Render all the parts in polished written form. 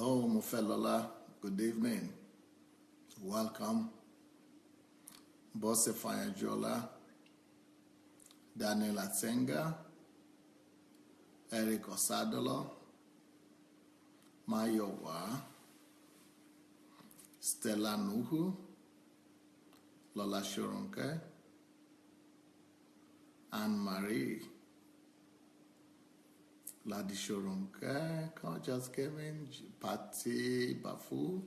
Hello, Mufelola. Good evening. Welcome. Bosse Fayajola, Daniel Atsenga, Eric Osadolo, Mayowa, Stella Nuhu, Lola Shurunke, Anne-Marie, Ladi Shurunke, just came in, Patti Bafu,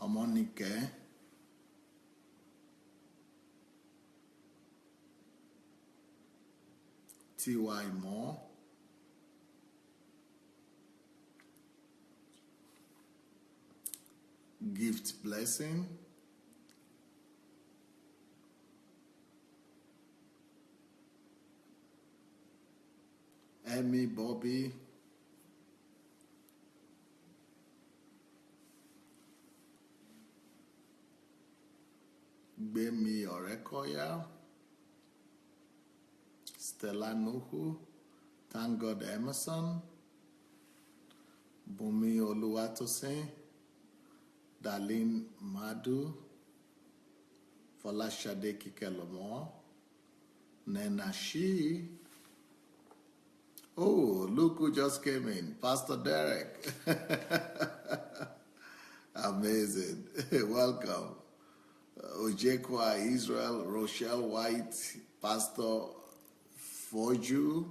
Omonike, T.Y. Moore, Gift Blessing, Emmy Bobby, Gbemi Orekoya, Stella Nuhu, Thank God Emerson, Bumi Oluwatosin, Darlene Madu, Folashade Kikelomo, Nena Shi. Oh, look who just came in, Pastor Derek. Amazing. Welcome. Ojekwa Israel, Rochelle White, Pastor Fordju,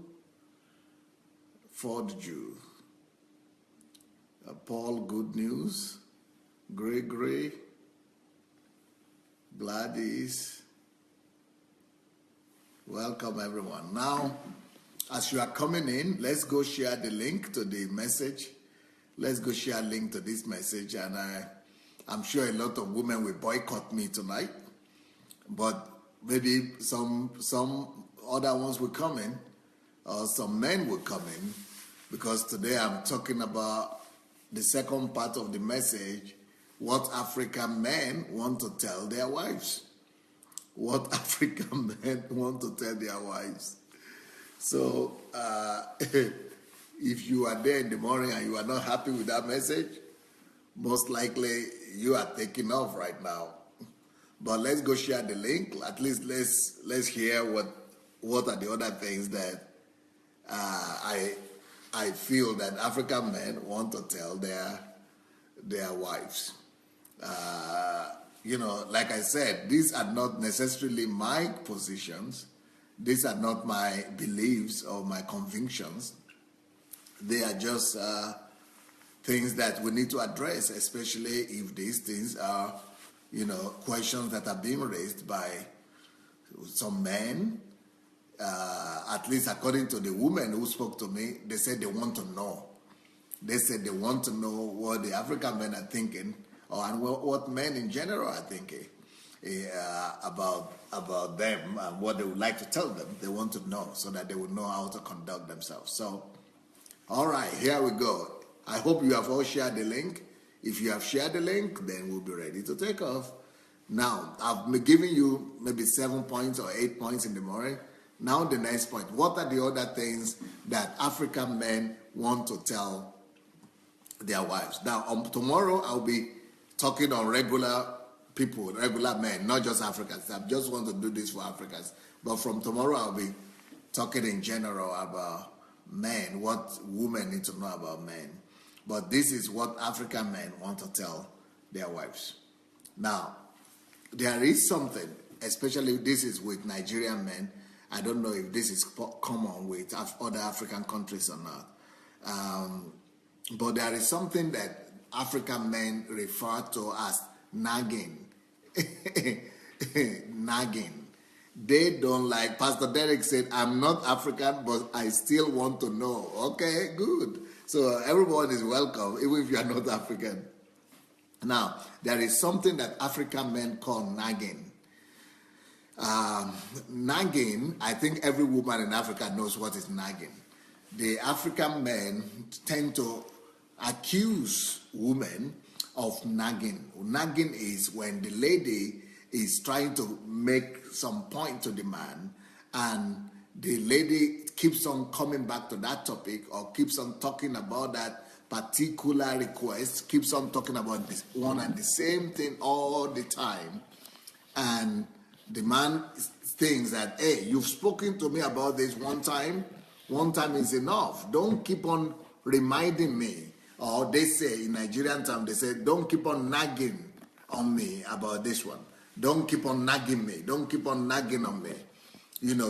Paul Good News, Gregory, Gladys. Welcome everyone. Now, as you are coming in, let's go share the link to the message. Let's go share a link to this message, and I'm sure a lot of women will boycott me tonight, but maybe some other ones will come in, or some men will come in, because today I'm talking about the second part of the message, what African men want to tell their wives. What African men want to tell their wives. So, if you are there in the morning and you are not happy with that message, most likely you are taking off right now. But let's go share the link. At least let's hear what are the other things that I feel that African men want to tell their wives. Like I said, these are not necessarily my positions. These are not my beliefs or my convictions. They are just things that we need to address, especially if these things are, questions that are being raised by some men. At least according to the women who spoke to me, they said they want to know. They said they want to know what the African men are thinking, and what men in general are thinking about them and what they would like to tell them. They want to know so that they would know how to conduct themselves. So, all right, here we go. I hope you have all shared the link. If you have shared the link, then we'll be ready to take off. Now, I've been giving you maybe 7 points or 8 points in the morning. Now the next point. What are the other things that African men want to tell their wives? Now, tomorrow I'll be talking on regular people, regular men, not just Africans. I just want to do this for Africans. But from tomorrow I'll be talking in general about men, what women need to know about men. But this is what African men want to tell their wives. Now, there is something, especially this is with Nigerian men. I don't know if this is common with other African countries or not. But there is something that African men refer to as nagging. Nagging. They don't like, Pastor Derek said, I'm not African, but I still want to know. Okay, good. So everyone is welcome, even if you are not African. Now, there is something that African men call nagging. Nagging, I think every woman in Africa knows what is nagging. The African men tend to accuse women of nagging. Nagging is when the lady is trying to make some point to the man, and the lady keeps on coming back to that topic or keeps on talking about that particular request, keeps on talking about this one and the same thing all the time, and the man thinks that, hey, you've spoken to me about this one time is enough. Don't keep on reminding me. Or they say in Nigerian term, they say, don't keep on nagging on me about this one. Don't keep on nagging me. Don't keep on nagging on me.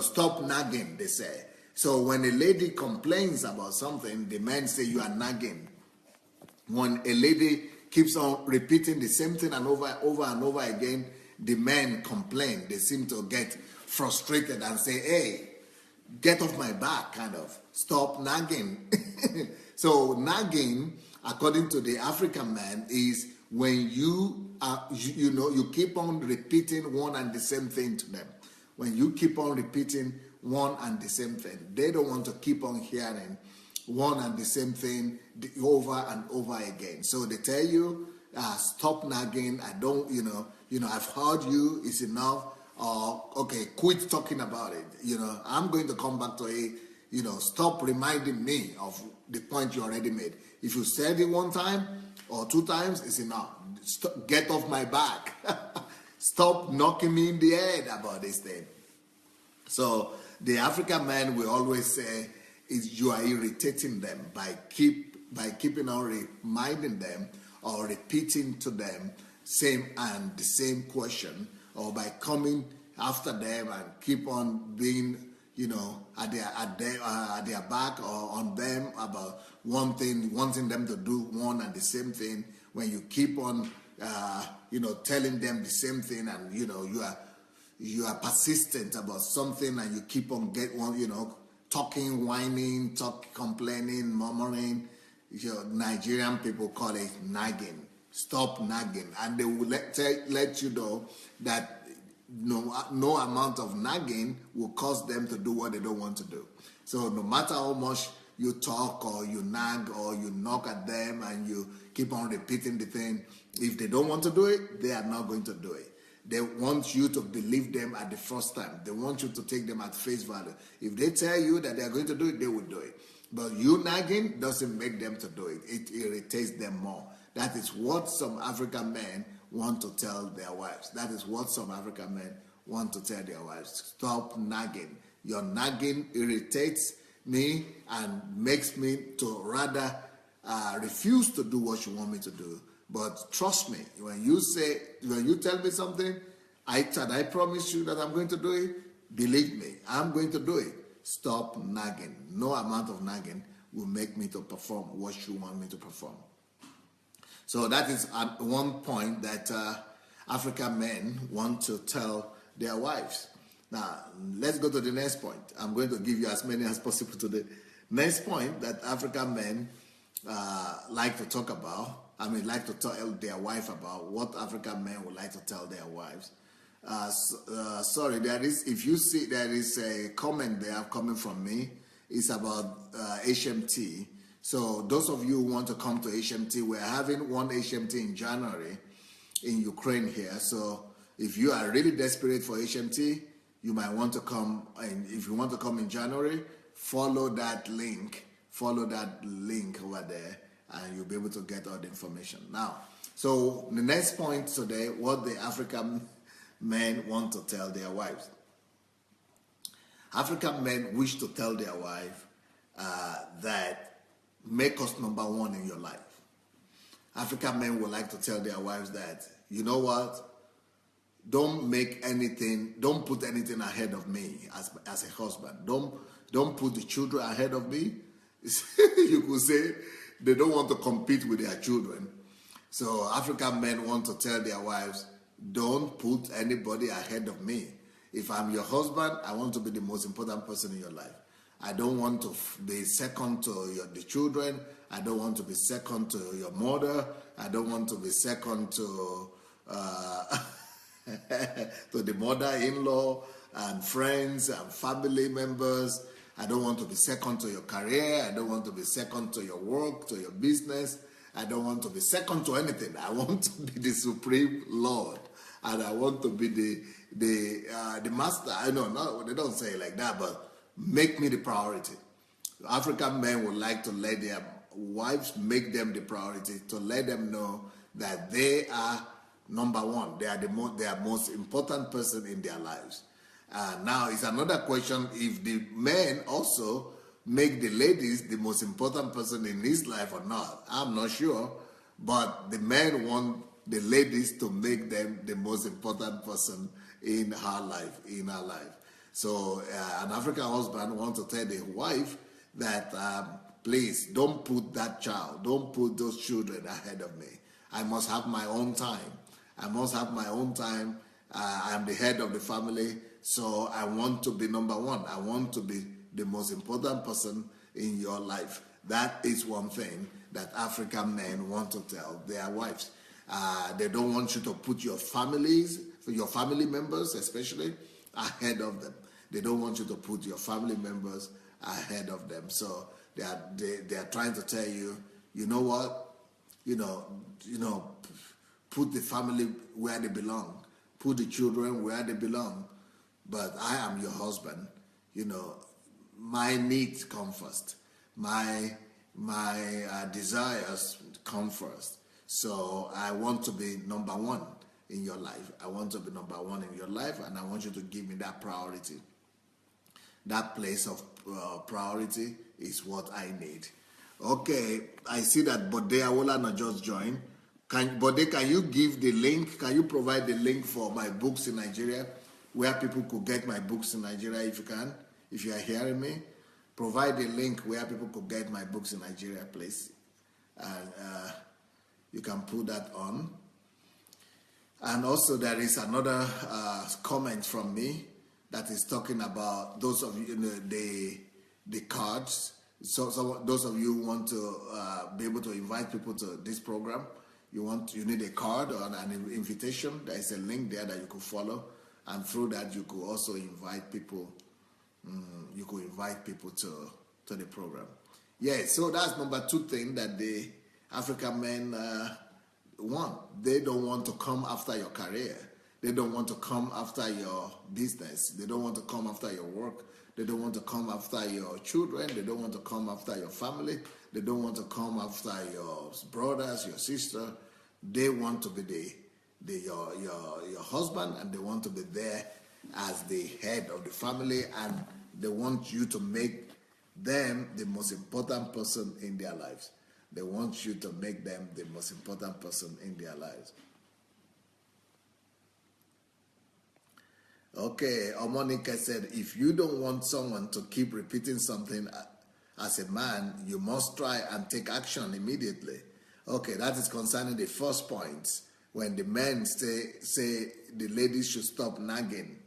Stop nagging, they say. So when a lady complains about something, the men say you are nagging. When a lady keeps on repeating the same thing and over and over again, the men complain. They seem to get frustrated and say, hey, get off my back, kind of. Stop nagging. So nagging, according to the African man, is when you keep on repeating one and the same thing to them. When you keep on repeating one and the same thing, they don't want to keep on hearing one and the same thing over and over again. So they tell you, stop nagging. I don't, I've heard you. It's enough. Or okay, quit talking about it. I'm going to come back to it. Stop reminding me of the point you already made. If you said it one time or two times, it's enough. Get off my back. Stop knocking me in the head about this thing. So the African man will always say, is you are irritating them by keeping on reminding them or repeating to them the same question, or by coming after them and keep on being at their back or on them about one thing, wanting them to do one and the same thing. When you keep on telling them the same thing, and you are persistent about something, and you keep on talking, whining, complaining, murmuring. Nigerian people call it nagging. Stop nagging, and they will let you know that no amount of nagging will cause them to do what they don't want to do. So no matter how much you talk or you nag or you knock at them and you keep on repeating the thing, if they don't want to do it, they are not going to do it. They want you to believe them at the first time. They want you to take them at face value. If they tell you that they are going to do it, they will do it. But you nagging doesn't make them to do it. It irritates them more. That is what some African men want to tell their wives. That is what some African men want to tell their wives. Stop nagging. Your nagging irritates me and makes me to rather refuse to do what you want me to do. But trust me, when you tell me something, I promise you that I'm going to do it. Believe me, I'm going to do it. Stop nagging. No amount of nagging will make me to perform what you want me to perform. So that is one point that African men want to tell their wives. Now, let's go to the next point. I'm going to give you as many as possible to the next point that African men like to talk about. Like to tell their wife about. What African men would like to tell their wives. Sorry, if you see there is a comment there coming from me. It's about HMT. So those of you who want to come to HMT, we're having one HMT in January in Ukraine here. So if you are really desperate for HMT, you might want to come. And if you want to come in January, follow that link over there, and you'll be able to get all the information. Now, so the next point today, what the African men want to tell their wives. African men wish to tell their wife that make us number one in your life. African men would like to tell their wives that, you know what, don't put anything ahead of me as a husband. Don't put the children ahead of me. You could say they don't want to compete with their children. So African men want to tell their wives, don't put anybody ahead of me. If I'm your husband, I want to be the most important person in your life. I don't want to be second to the children. I don't want to be second to your mother. I don't want to be second to to the mother-in-law and friends and family members. I don't want to be second to your career. I don't want to be second to your work, to your business. I don't want to be second to anything. I want to be the supreme Lord, and I want to be the master. I know, no, they don't say it like that, but make me the priority. African men would like to let their wives make them the priority, to let them know that they are number one. They are they are most important person in their lives. Now it's another question if the men also make the ladies the most important person in his life or not. I'm not sure, but the men want the ladies to make them the most important person in her life, So an African husband wants to tell the wife that please don't put that child, don't put those children ahead of me. I must have my own time. I must have my own time. I'm the head of the family, so I want to be number one. I want to be the most important person in your life. That is one thing that African men want to tell their wives. They don't want you to put your families, your family members especially, ahead of them. They don't want you to put your family members ahead of them. So they are trying to tell you, you know what, put the family where they belong, put the children where they belong. But I am your husband. My needs come first. My desires come first. So I want to be number one in your life. I want to be number one in your life, and I want you to give me that priority. That place of priority is what I need. Okay, I see that Bode Awolana just joined. Bode, can you give the link? Can you provide the link for my books in Nigeria, where people could get my books in Nigeria if you can? If you are hearing me, provide the link where people could get my books in Nigeria, please. And you can put that on. And also there is another comment from me that is talking about those of you, the cards. So those of you who want to be able to invite people to this program, you need a card or an invitation. There is a link there that you could follow, and through that you could also invite people. You could invite people to the program. Yeah, so that's number two thing that the African men want. They don't want to come after your career. They don't want to come after your business. They don't want to come after your work. They don't want to come after your children. They don't want to come after your family. They don't want to come after your brothers, your sister. They want to be your husband, and they want to be there as the head of the family, and they want you to make them the most important person in their lives. They want you to make them the most important person in their lives. Okay, Omonika said, if you don't want someone to keep repeating something as a man, you must try and take action immediately. Okay, that is concerning the first point, when the men say the ladies should stop nagging.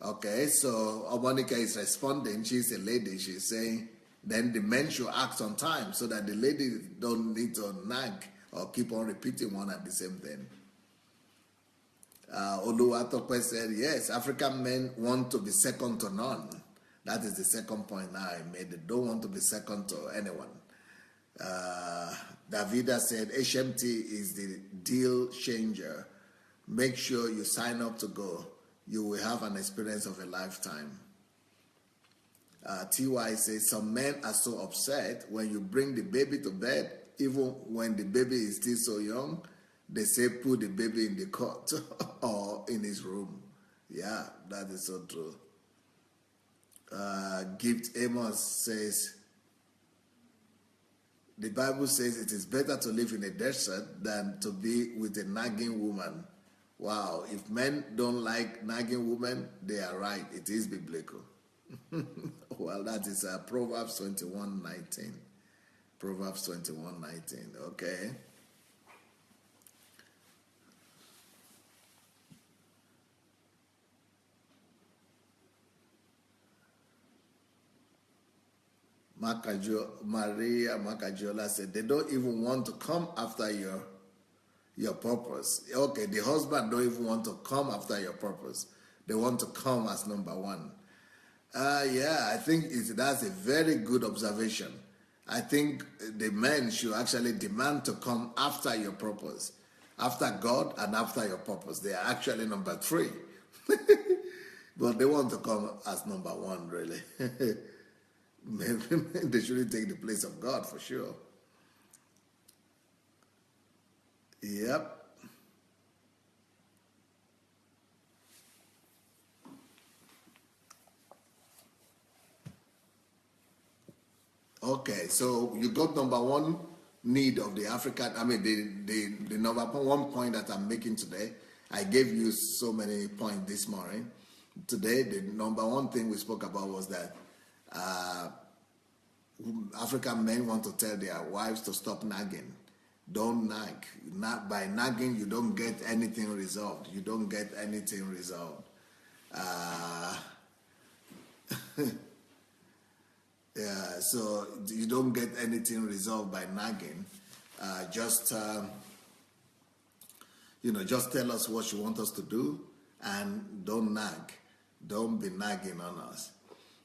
Okay, so Omonika is responding. She's a lady. She's saying, then the men should act on time so that the ladies don't need to nag or keep on repeating one and the same thing. Oluwatope said, yes, African men want to be second to none. That is the second point now I made. They don't want to be second to anyone. Davida said, HMT is the deal changer. Make sure you sign up to go. You will have an experience of a lifetime. TY says, some men are so upset when you bring the baby to bed, even when the baby is still so young. They say put the baby in the cot or in his room. Yeah, that is so true. Gift Amos says, the Bible says it is better to live in a desert than to be with a nagging woman. Wow, if men don't like nagging women, they are right. It is biblical. Well, that is Proverbs 21:19. Proverbs 21:19. Okay. Maria Macajiola said, they don't even want to come after your purpose. Okay, the husband don't even want to come after your purpose. They want to come as number one. Yeah, I think that's a very good observation. I think the men should actually demand to come after your purpose. After God and after your purpose. They are actually number three. But they want to come as number one, really. Maybe they shouldn't take the place of God, for sure. Yep. Okay, so you got number one need of the African, I mean, the number one point that I'm making today. I gave you so many points this morning. Today, the number one thing we spoke about was that African men want to tell their wives to stop nagging. Don't nag. By nagging, you don't get anything resolved. You don't get anything resolved. Yeah, so you don't get anything resolved by nagging. Just just tell us what you want us to do, and don't nag. Don't be nagging on us.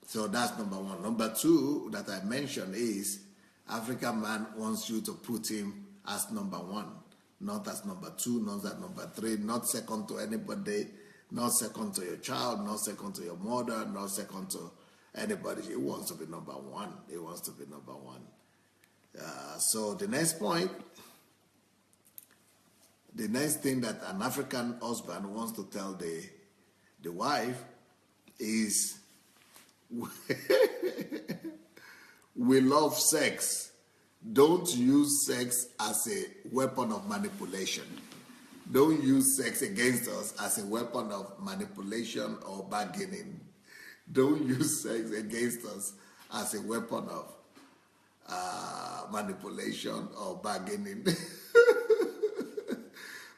So that's number one. Number two that I mentioned is African man wants you to put him as number one, not as number two, not as number three, not second to anybody, not second to your child, not second to your mother, not second to anybody. He wants to be number one. He wants to be number one. So the next point, the next thing that an African husband wants to tell the wife is, we love sex. Don't use sex as a weapon of manipulation. Don't use sex against us as a weapon of manipulation or bargaining. Don't use sex against us as a weapon of manipulation or bargaining.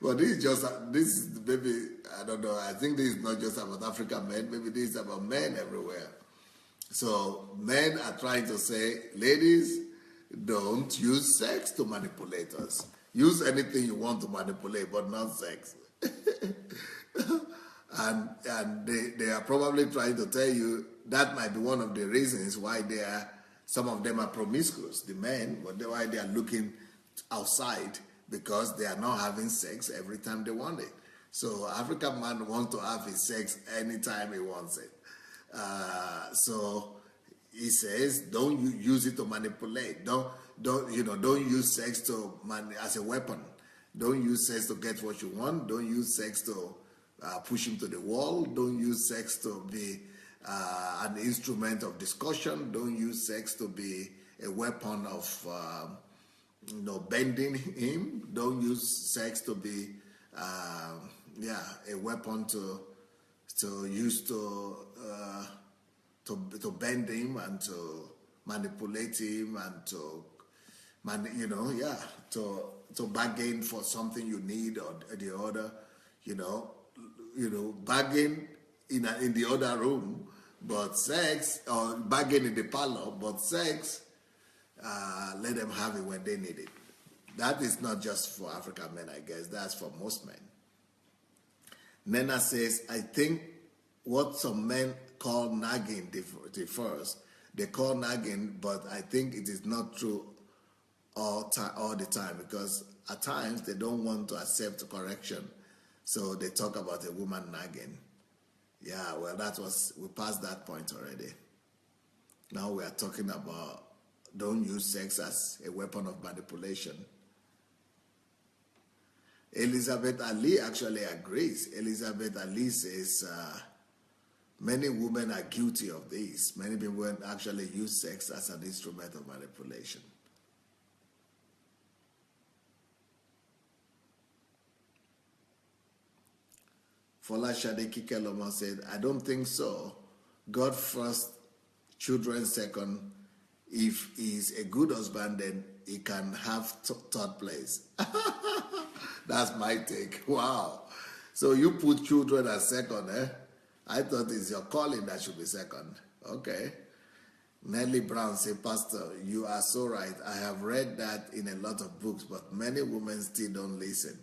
But this is maybe, I don't know, I think this is not just about African men, maybe this is about men everywhere. So men are trying to say, ladies, don't use sex to manipulate us. Use anything you want to manipulate, but not sex. And they are probably trying to tell you that might be one of the reasons why some of them are promiscuous, the men, but why they are looking outside, because they are not having sex every time they want it. So African man wants to have his sex anytime he wants it. So he says, don't use it to manipulate. Don't use sex as a weapon. Don't use sex to get what you want. Don't use sex to push him to the wall. Don't use sex to be an instrument of discussion. Don't use sex to be a weapon of bending him. Don't use sex to be a weapon to use to bend him and to manipulate him and to bargain for something you need or the other, bargain in the other room, but sex, or bargain in the parlor, but sex, let them have it when they need it. That is not just for African men, I guess. That's for most men. Nena says, I think what some men call nagging differs. They call nagging, but I think it is not true all the time, because at times they don't want to accept correction. So they talk about a woman nagging. Yeah, well, we passed that point already. Now we are talking about don't use sex as a weapon of manipulation. Elizabeth Ali actually agrees. Elizabeth Ali says many women are guilty of this. Many people actually use sex as an instrument of manipulation. Fola Shadeki Keloma said, I don't think so. God first, children second. If he's a good husband, then he can have third place. That's my take. Wow. So you put children as second, eh? I thought it's your calling that should be second. Okay. Nellie Brown said, Pastor, you are so right. I have read that in a lot of books, but many women still don't listen.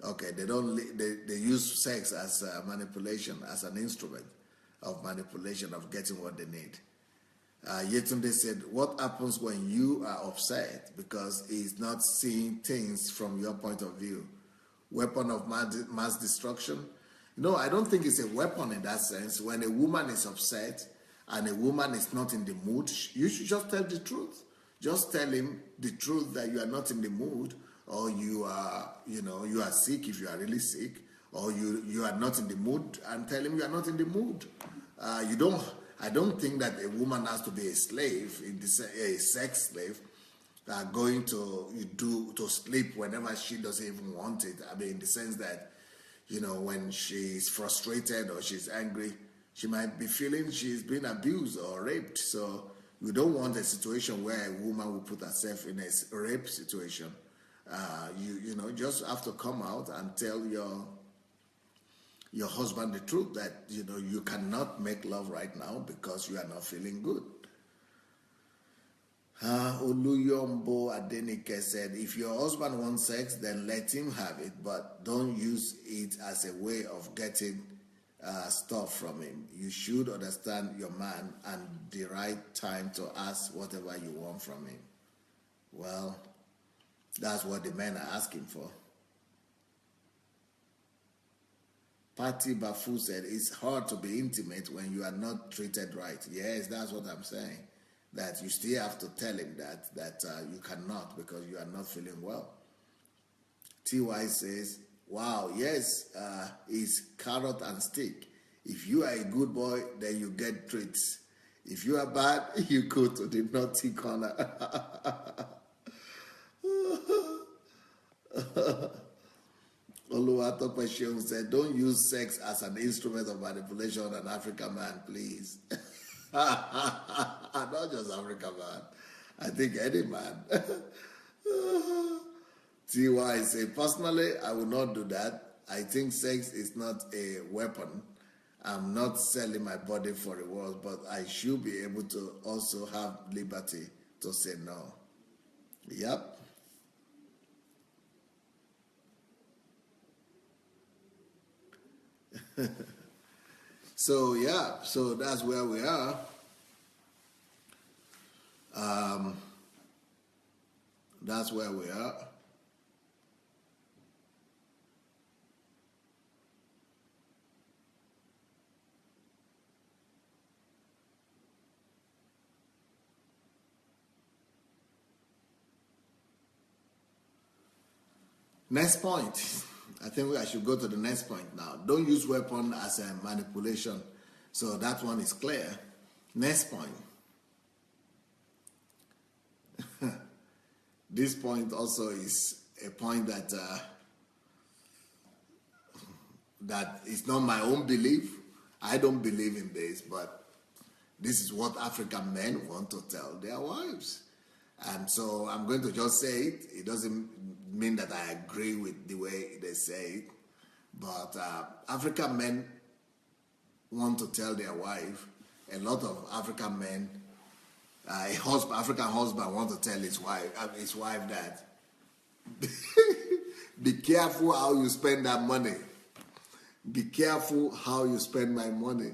Okay, they use sex as manipulation, as an instrument of manipulation, of getting what they need. Yetunde said, what happens when you are upset because he's not seeing things from your point of view? Weapon of mass destruction? No, I don't think it's a weapon in that sense. When a woman is upset and a woman is not in the mood, you should just tell the truth. Just tell him the truth that you are not in the mood, or you are, you are sick if you are really sick, or you are not in the mood, and tell him you are not in the mood. I don't think that a woman has to be a slave, a sex slave, going to sleep whenever she doesn't even want it. I mean, in the sense that, when she's frustrated or she's angry, she might be feeling she's been abused or raped. So we don't want a situation where a woman will put herself in a rape situation. You just have to come out and tell your husband the truth that you cannot make love right now because you are not feeling good. Oluyombo Adenike said, if your husband wants sex, then let him have it, but don't use it as a way of getting stuff from him. You should understand your man and the right time to ask whatever you want from him. Well, that's what the men are asking for. Patty Bafu said, it's hard to be intimate when you are not treated right. Yes, that's what I'm saying. That you still have to tell him that you cannot because you are not feeling well. TY says, wow, yes, it's carrot and stick. If you are a good boy, then you get treats. If you are bad, you go to the naughty corner. Oluwato Passion said, don't use sex as an instrument of manipulation on an African man, please. Not just African man. I think any man. TY say, personally, I will not do that. I think sex is not a weapon. I'm not selling my body for rewards, but I should be able to also have liberty to say no. Yep. So that's where we are. That's where we are. Next point. I think I should go to the next point now. Don't use weapon as a manipulation. So that one is clear. Next point. This point also is a point that is not my own belief. I don't believe in this, but this is what African men want to tell their wives. And so I'm going to just say it. It doesn't mean that I agree with the way they say it. But African men want to tell their wife, a lot of African men, African husband want to tell his wife that, be careful how you spend that money. Be careful how you spend my money.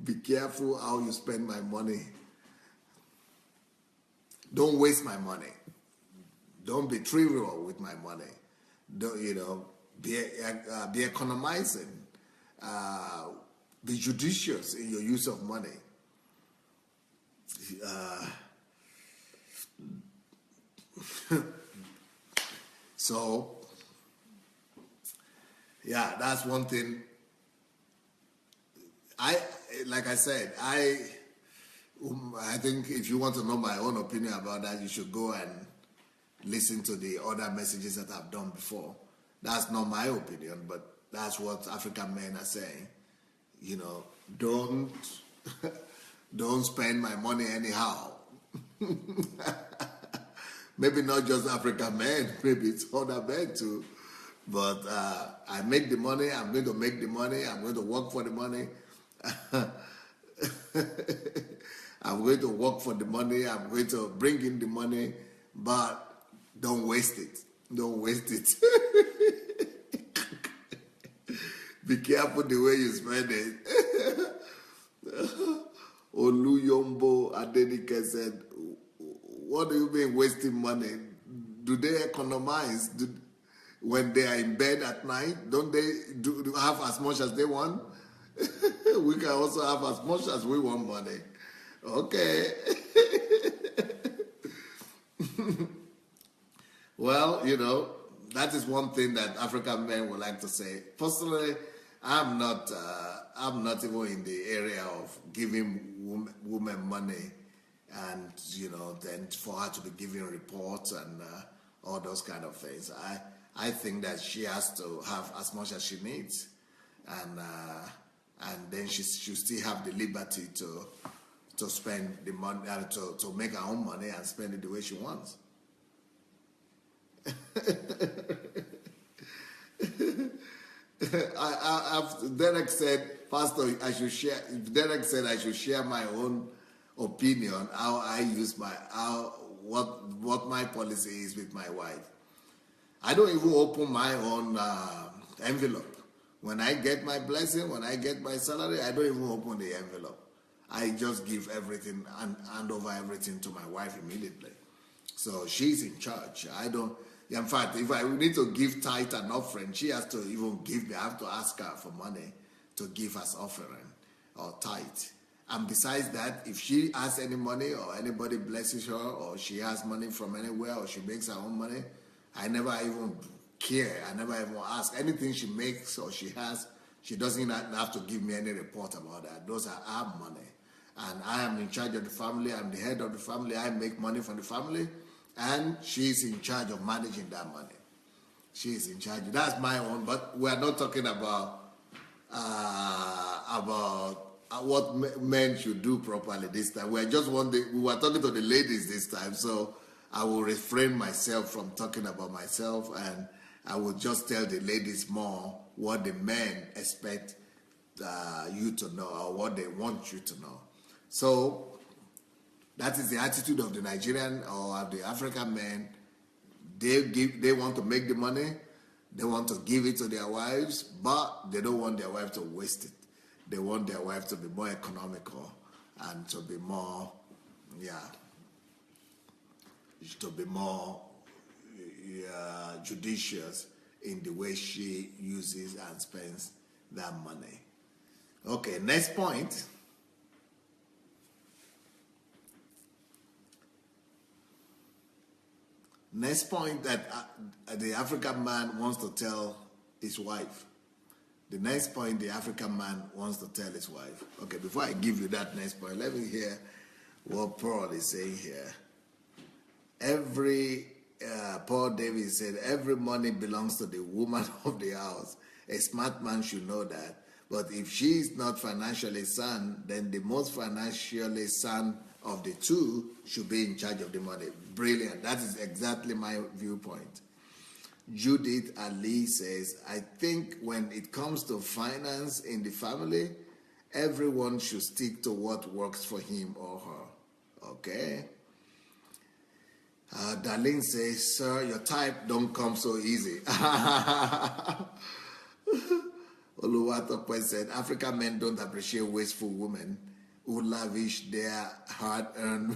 Be careful how you spend my money. Don't waste my money. Don't be trivial with my money. Don't, be economizing. Be judicious in your use of money. So, yeah, that's one thing. Like I said, I think if you want to know my own opinion about that, you should go and listen to the other messages that I've done before. That's not my opinion, but that's what African men are saying. Don't spend my money anyhow. Maybe not just African men, maybe it's other men too. But I make the money, I'm going to make the money, I'm going to work for the money. I'm going to work for the money, I'm going to bring in the money, but don't waste it. Don't waste it. Be careful the way you spend it. Oluyombo Adenike said, what do you mean wasting money? Do they economize? When they are in bed at night, don't they do have as much as they want? We can also have as much as we want money. Okay. Well, that is one thing that African men would like to say. Personally, I'm not even in the area of giving women money, and then for her to be giving reports and all those kind of things. I think that she has to have as much as she needs, and then she should still have the liberty to spend the money, to make her own money and spend it the way she wants. Derek said, Pastor, I should share. Derek said I should share my own opinion, what my policy is with my wife. I don't even open my own envelope. When I get my blessing, when I get my salary, I don't even open the envelope. I just give everything and hand over everything to my wife immediately. So she's in charge. I don't. In fact, if I need to give tithe and offering, she has to even give me. I have to ask her for money to give us offering or tithe. And besides that, if she has any money or anybody blesses her or she has money from anywhere or she makes her own money, I never even care. I never even ask. Anything she makes or she has, she doesn't have to give me any report about that. Those are our money. And I am in charge of the family. I'm the head of the family. I make money from the family. And she's in charge of managing that money. She's in charge. That's my own. But we are not talking about what men should do properly this time. We were talking to the ladies this time. So I will refrain myself from talking about myself, and I will just tell the ladies more what the men expect you to know or what they want you to know. So that is the attitude of the Nigerian or of the African men. They want to make the money, they want to give it to their wives, but they don't want their wife to waste it. They want their wife to be more economical and to be more, judicious in the way she uses and spends that money. Okay, next point. Next point that the African man wants to tell his wife. The next point the African man wants to tell his wife. Okay, before I give you that next point, let me hear what Paul is saying here. Paul David said, every money belongs to the woman of the house. A smart man should know that. But if she is not financially sound, then the most financially sound of the two should be in charge of the money. Brilliant. That is exactly my viewpoint. Judith Ali says, I think when it comes to finance in the family, everyone should stick to what works for him or her. Okay? Darlene says, sir, your type don't come so easy. Oluwatope said, African men don't appreciate wasteful women who lavish their hard-earned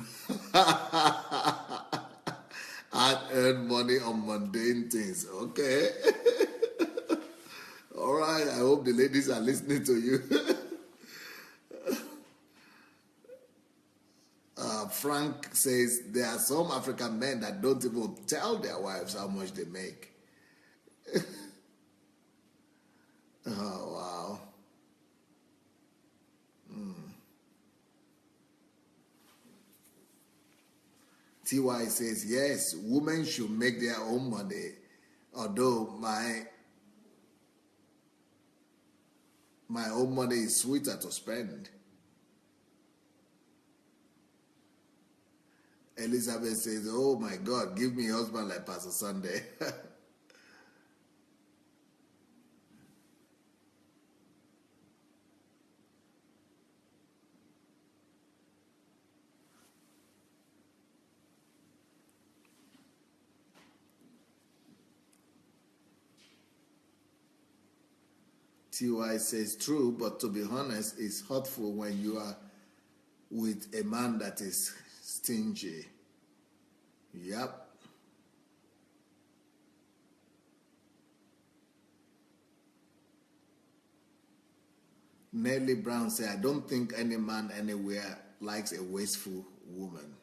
money on mundane things. Okay. All right. I hope the ladies are listening to you. Frank says there are some African men that don't even tell their wives how much they make. Oh, wow. TY says, yes, women should make their own money, although my own money is sweeter to spend. Elizabeth says, oh my God, give me a husband like Pastor Sunday. TY says, true, but to be honest, it's hurtful when you are with a man that is stingy. Yep. Nellie Brown said, I don't think any man anywhere likes a wasteful woman.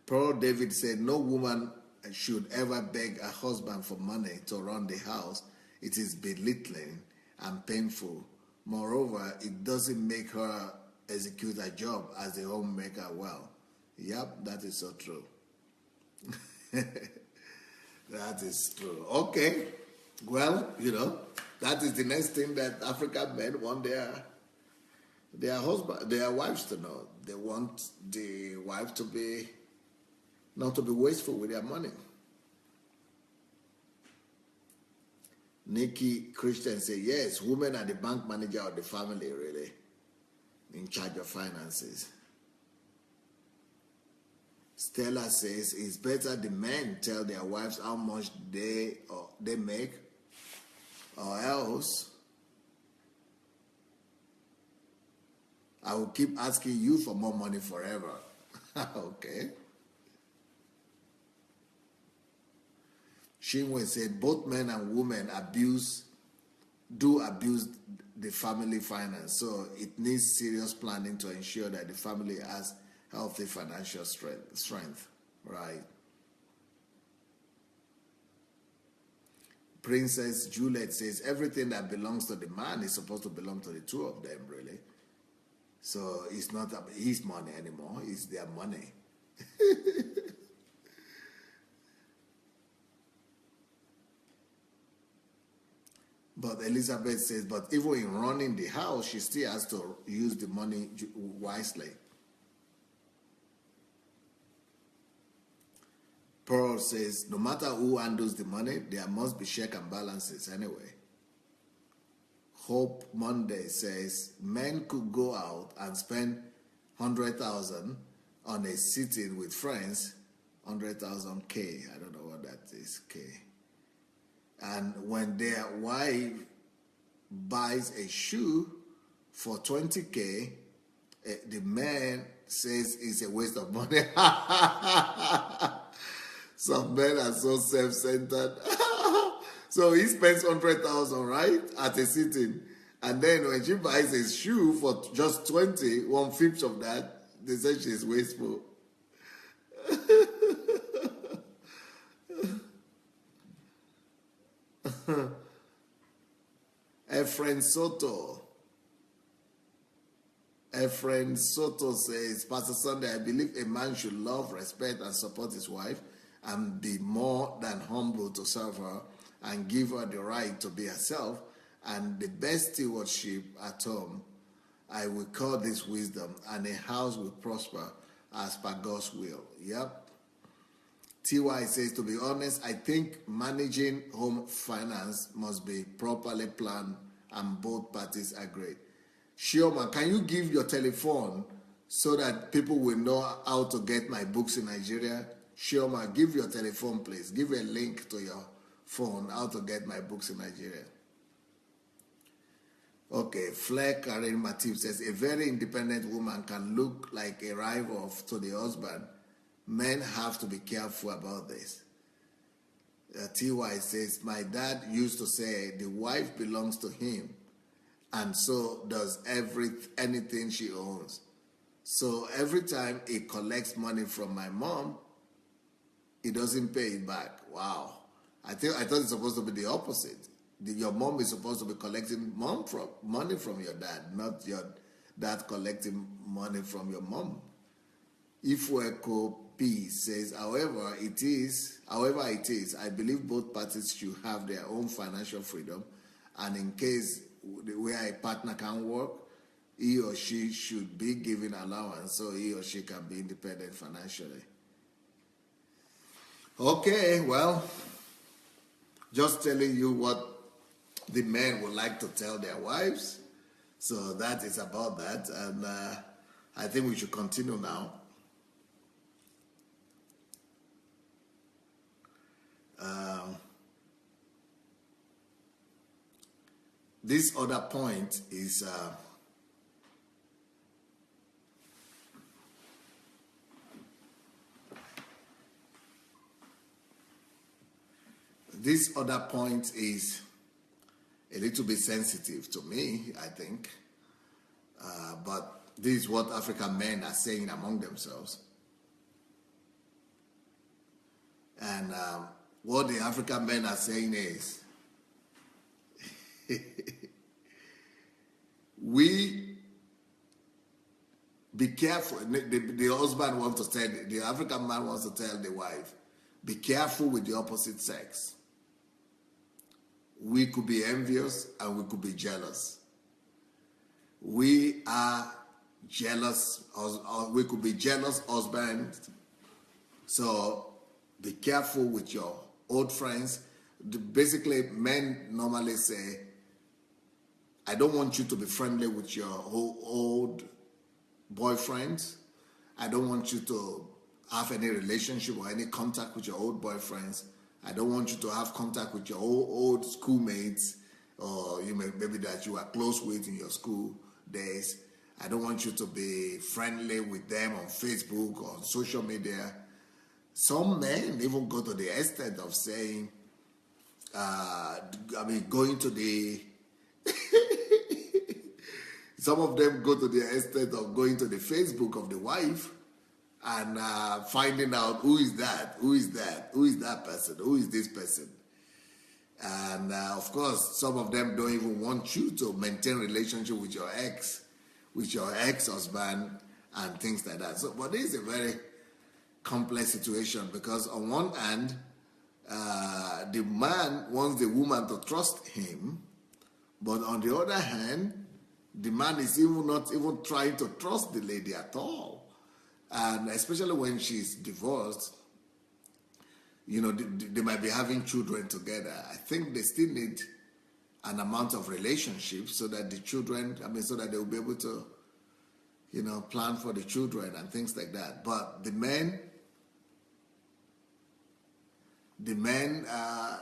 Pearl David said, no woman should ever beg a husband for money to run the house. It is belittling and painful. Moreover, it doesn't make her execute her job as a homemaker well. Yep, that is so true. That is true. Okay. Well, that is the next thing that African men want their husband, their wives to know. They want the wife to be not to be wasteful with their money. Nikki Christian say, yes, women are the bank manager of the family, really, in charge of finances. Stella says, it's better the men tell their wives how much they make, or else I will keep asking you for more money forever. Okay. Shinwe said, both men and women do abuse the family finance, so it needs serious planning to ensure that the family has healthy financial strength. Right. Princess Juliet says, everything that belongs to the man is supposed to belong to the two of them, really. So it's not his money anymore, it's their money. But Elizabeth says, but even in running the house, she still has to use the money wisely. Pearl says, no matter who handles the money, there must be check and balances anyway. Hope Monday says, men could go out and spend 100,000 on a sitting with friends, 100,000 K, I don't know what that is, K. And when their wife buys a shoe for 20K, the man says it's a waste of money. Some men are so self-centered. So he spends 100,000, right, at a sitting. And then when she buys a shoe for just 20, 1/5 of that, they say she's wasteful. Efren Soto says, Pastor Sunday, I believe a man should love, respect, and support his wife and be more than humble to serve her and give her the right to be herself and the best stewardship at home. I will call this wisdom, and a house will prosper as per God's will. Yep. TY says, to be honest, I think managing home finance must be properly planned and both parties agree. Shioma, can you give your telephone so that people will know how to get my books in Nigeria? Shioma, give your telephone, please. Give a link to your phone, how to get my books in Nigeria. Okay, Flair Karen Matthew says, a very independent woman can look like a rival to the husband. Men have to be careful about this. TY says, my dad used to say the wife belongs to him and so does anything she owns. So every time he collects money from my mom, he doesn't pay it back. Wow. I thought it's supposed to be the opposite. Your mom is supposed to be collecting money from your dad, not your dad collecting money from your mom. Ifweko P says, however it is, I believe both parties should have their own financial freedom, and in case where a partner can work, he or she should be given allowance so he or she can be independent financially. Okay, well, just telling you what the men would like to tell their wives. So that is about that, and I think we should continue now. This other point is a little bit sensitive to me, I think, but this is what African men are saying among themselves. And what the African men are saying is, we be careful. The husband wants to tell, the African man wants to tell the wife, be careful with the opposite sex. We could be envious and we could be jealous. We are jealous, or we could be jealous husbands. So be careful with your old friends. Basically, men normally say, I don't want you to be friendly with your old boyfriends. I don't want you to have any relationship or any contact with your old boyfriends. I don't want you to have contact with your old schoolmates, or maybe that you are close with in your school days. I don't want you to be friendly with them on Facebook or on social media. Some men even go to the extent of saying, going to the some of them go to the extent of going to the Facebook of the wife and finding out who is that person, who is this person. And of course, some of them don't even want you to maintain relationship with your ex-husband and things like that. So, but this is a very complex situation, because on one hand, the man wants the woman to trust him, but on the other hand, the man is not even trying to trust the lady at all. And especially when she's divorced, they might be having children together. I think they still need an amount of relationship so that the children, so that they'll be able to, plan for the children and things like that. But the men,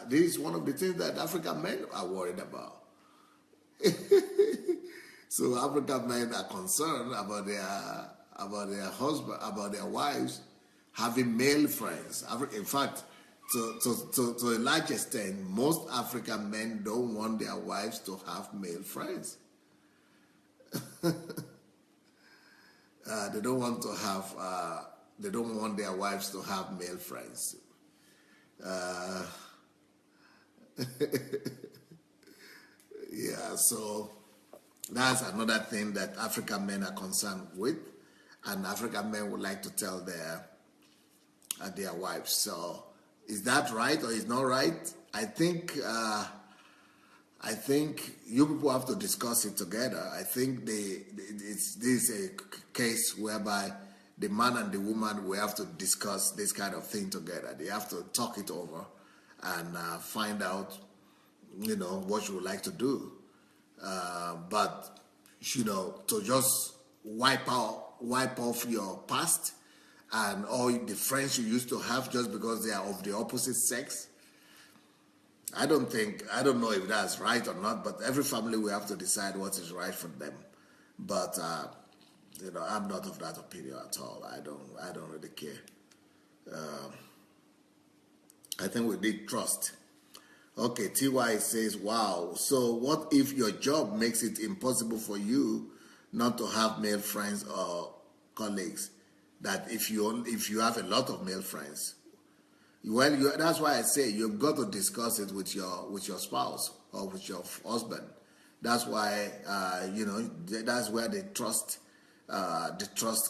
this is one of the things that African men are worried about. So African men are concerned about their husband, about their wives having male friends. In fact, to a large extent, most African men don't want their wives to have male friends. They don't want their wives to have male friends. Yeah, so that's another thing that African men are concerned with, and African men would like to tell their wives. So, is that right or is not right? I think you people have to discuss it together. I think this is a case whereby the man and the woman will have to discuss this kind of thing together. They have to talk it over and find out, what you would like to do. But to just wipe off your past and all the friends you used to have just because they are of the opposite sex, I don't know if that's right or not, but every family will have to decide what is right for them. But I'm not of that opinion at all. I don't really care. I think we need trust. Okay, TY says, wow, so what if your job makes it impossible for you not to have male friends or colleagues? That if you have a lot of male friends, well, that's why I say you've got to discuss it with your spouse or with your husband. That's why that's where the trust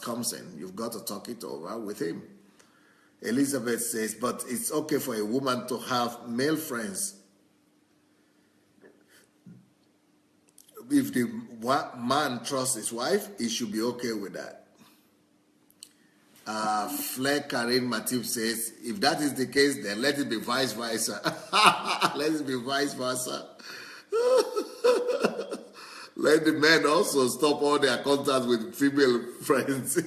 comes in. You've got to talk it over with him. Elizabeth says, but it's okay for a woman to have male friends if the man trusts his wife. He should be okay with that. Flair Karim Matip says, if that is the case, then let it be vice versa. Let it be vice versa. Let the men also stop all their contacts with female friends.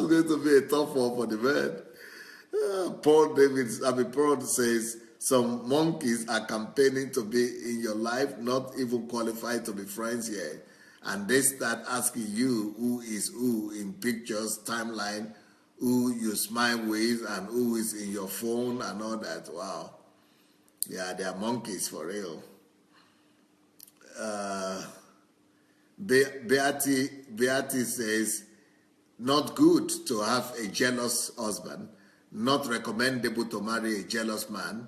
It's going to be a tough one for the men. Paul says, some monkeys are campaigning to be in your life, not even qualified to be friends yet. And they start asking you who is who in pictures, timeline, who you smile with, and who is in your phone and all that. Wow. Yeah, they are monkeys for real. Beatty says, not good to have a jealous husband, not recommendable to marry a jealous man.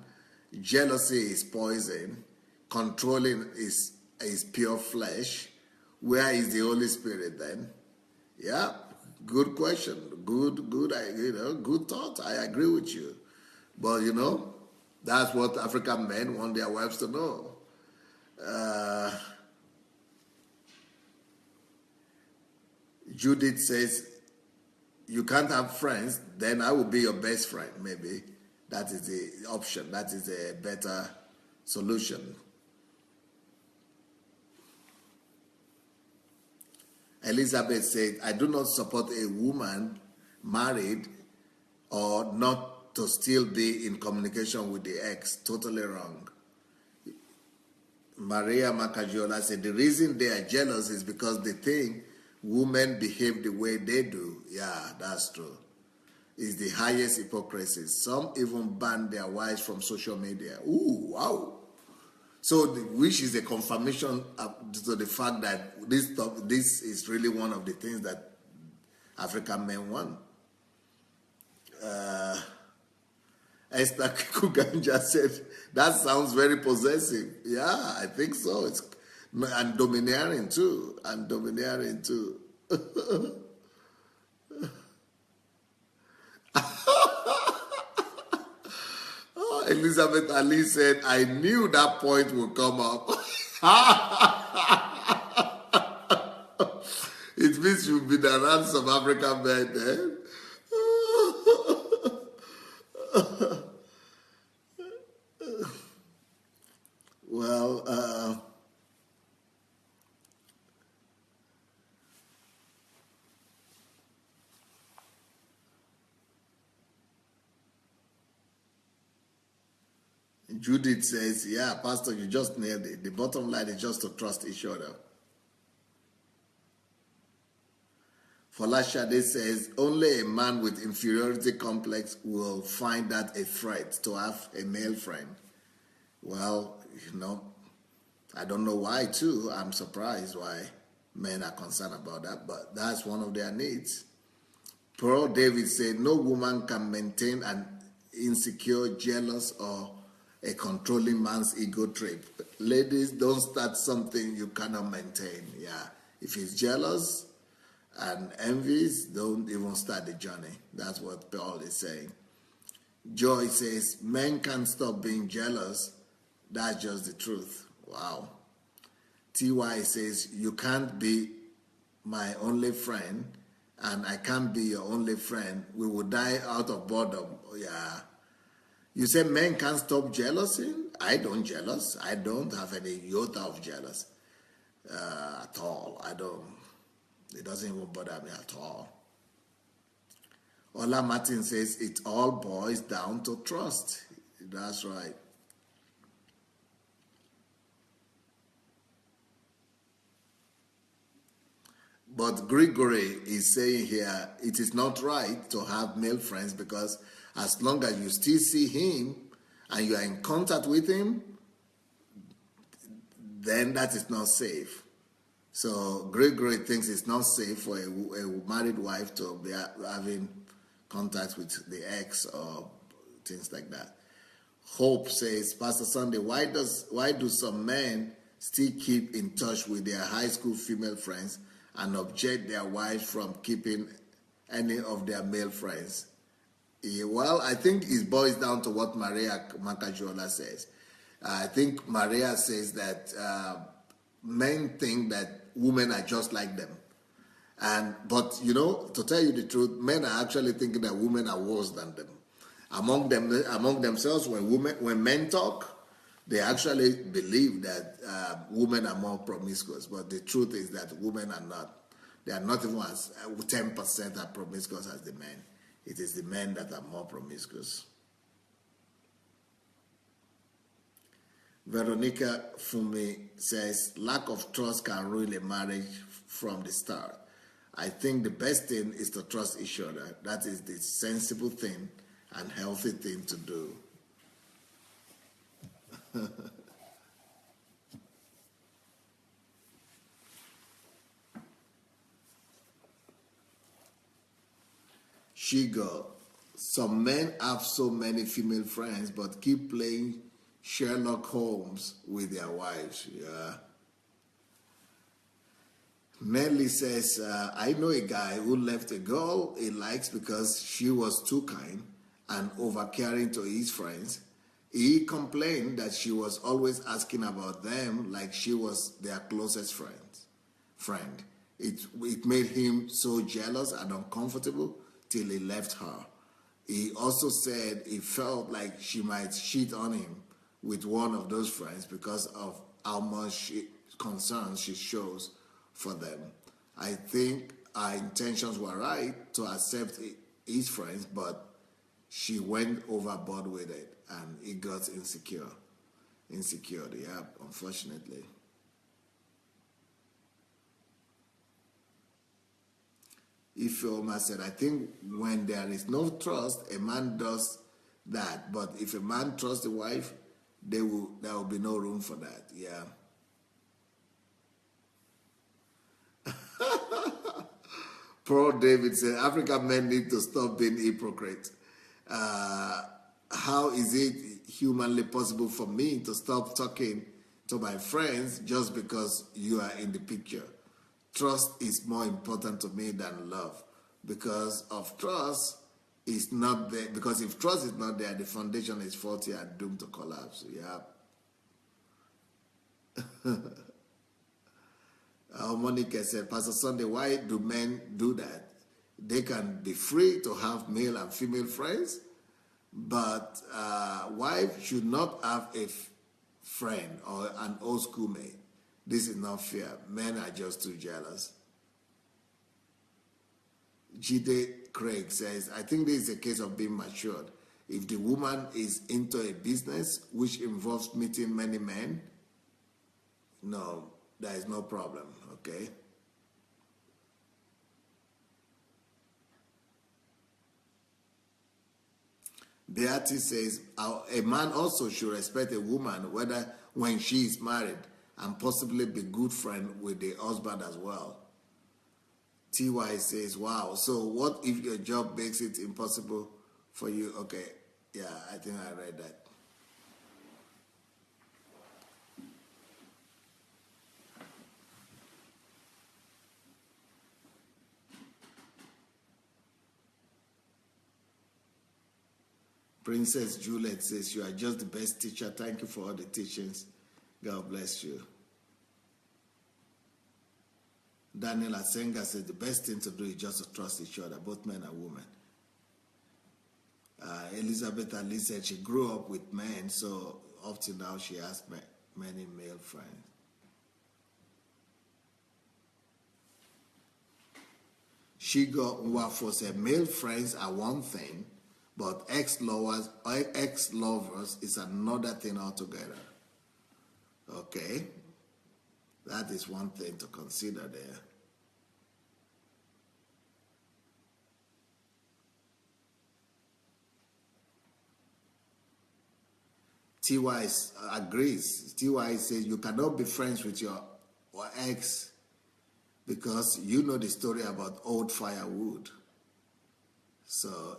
Jealousy is poison. Controlling is pure flesh. Where is the Holy Spirit then? Yeah, good question. Good, good thought. I agree with you. But that's what African men want their wives to know. Judith says, you can't have friends, then I will be your best friend, maybe. That is the option. That is a better solution. Elizabeth said, I do not support a woman married or not to still be in communication with the ex. Totally wrong. Maria Macagiola said, the reason they are jealous is because they think women behave the way they do. Yeah, that's true. It's the highest hypocrisy. Some even ban their wives from social media. Ooh, wow. So, which is a confirmation to the fact that this is really one of the things that African men want. Esther Kuganja said, that sounds very possessive. Yeah, I think so. And domineering too. Oh, Elizabeth Ali said, I knew that point would come up. It means you've been around some African men then. Well, Judith says, yeah, Pastor, you just nailed it. The bottom line is just to trust each other. Folashade says, only a man with inferiority complex will find that a threat to have a male friend. Well, I don't know why too. I'm surprised why men are concerned about that, but that's one of their needs. Pearl David said, no woman can maintain an insecure, jealous, or a controlling man's ego trip. Ladies, don't start something you cannot maintain. Yeah, if he's jealous and envious, don't even start the journey. That's what Paul is saying. Joy says, men can't stop being jealous. That's just the truth. Wow. TY says, you can't be my only friend, and I can't be your only friend. We will die out of boredom. Yeah. You say men can't stop jealousy? I don't jealous. I don't have any iota of jealous at all. I don't. It doesn't even bother me at all. Ola Martin says, it all boils down to trust. That's right. But Gregory is saying here, it is not right to have male friends because as long as you still see him and you are in contact with him, then that is not safe. So Gregory thinks it's not safe for a married wife to be having contact with the ex or things like that. Hope says, Pastor Sunday, why do some men still keep in touch with their high school female friends and object their wives from keeping any of their male friends? Yeah, well, I think it boils down to what Maria Macagiola says. I think Maria says that men think that women are just like them. But to tell you the truth, men are actually thinking that women are worse than them. Among themselves, when men talk, they actually believe that women are more promiscuous. But the truth is that women are not. They are not even as 10% as promiscuous as the men. It is the men that are more promiscuous. Veronica Fumi says, lack of trust can ruin a marriage from the start. I think the best thing is to trust each other. That is the sensible thing and healthy thing to do. Shigo, some men have so many female friends but keep playing Sherlock Holmes with their wives. Yeah. Nelly says, I know a guy who left a girl he likes because she was too kind and overcaring to his friends. He complained that she was always asking about them like she was their closest friend. It made him so jealous and uncomfortable till he left her. He also said he felt like she might cheat on him with one of those friends because of how much concern she shows for them. I think our intentions were right to accept his friends, but she went overboard with it and he got insecure. Yeah, unfortunately. Ifeoma said, I think when there is no trust, a man does that. But if a man trusts a wife, there will be no room for that. Yeah. Paul David said, African men need to stop being hypocrites. How is it humanly possible for me to stop talking to my friends just because you are in the picture? Trust is more important to me than love. Because of trust is not there. Because if trust is not there, the foundation is faulty and doomed to collapse. Yeah. Monica said, Pastor Sunday, why do men do that? They can be free to have male and female friends, but wife should not have a friend or an old schoolmate. This is not fair. Men are just too jealous. Jide Craig says, I think this is a case of being matured. If the woman is into a business which involves meeting many men, no, there is no problem, okay? Beatrice says, a man also should respect a woman whether when she is married and possibly be good friend with the husband as well. TY says, wow, so what if your job makes it impossible for you? Okay, yeah, I think I read that. Princess Juliet says, you are just the best teacher. Thank you for all the teachings. God bless you. Daniel Asenga says, the best thing to do is just to trust each other, both men and women. Elizabeth Ali said she grew up with men, so up to now she has many male friends. Shigo Nwafo said, male friends are one thing, but ex-lovers is another thing altogether. Okay, that is one thing to consider there. TY agrees. TY says you cannot be friends with your ex because you know the story about old firewood. So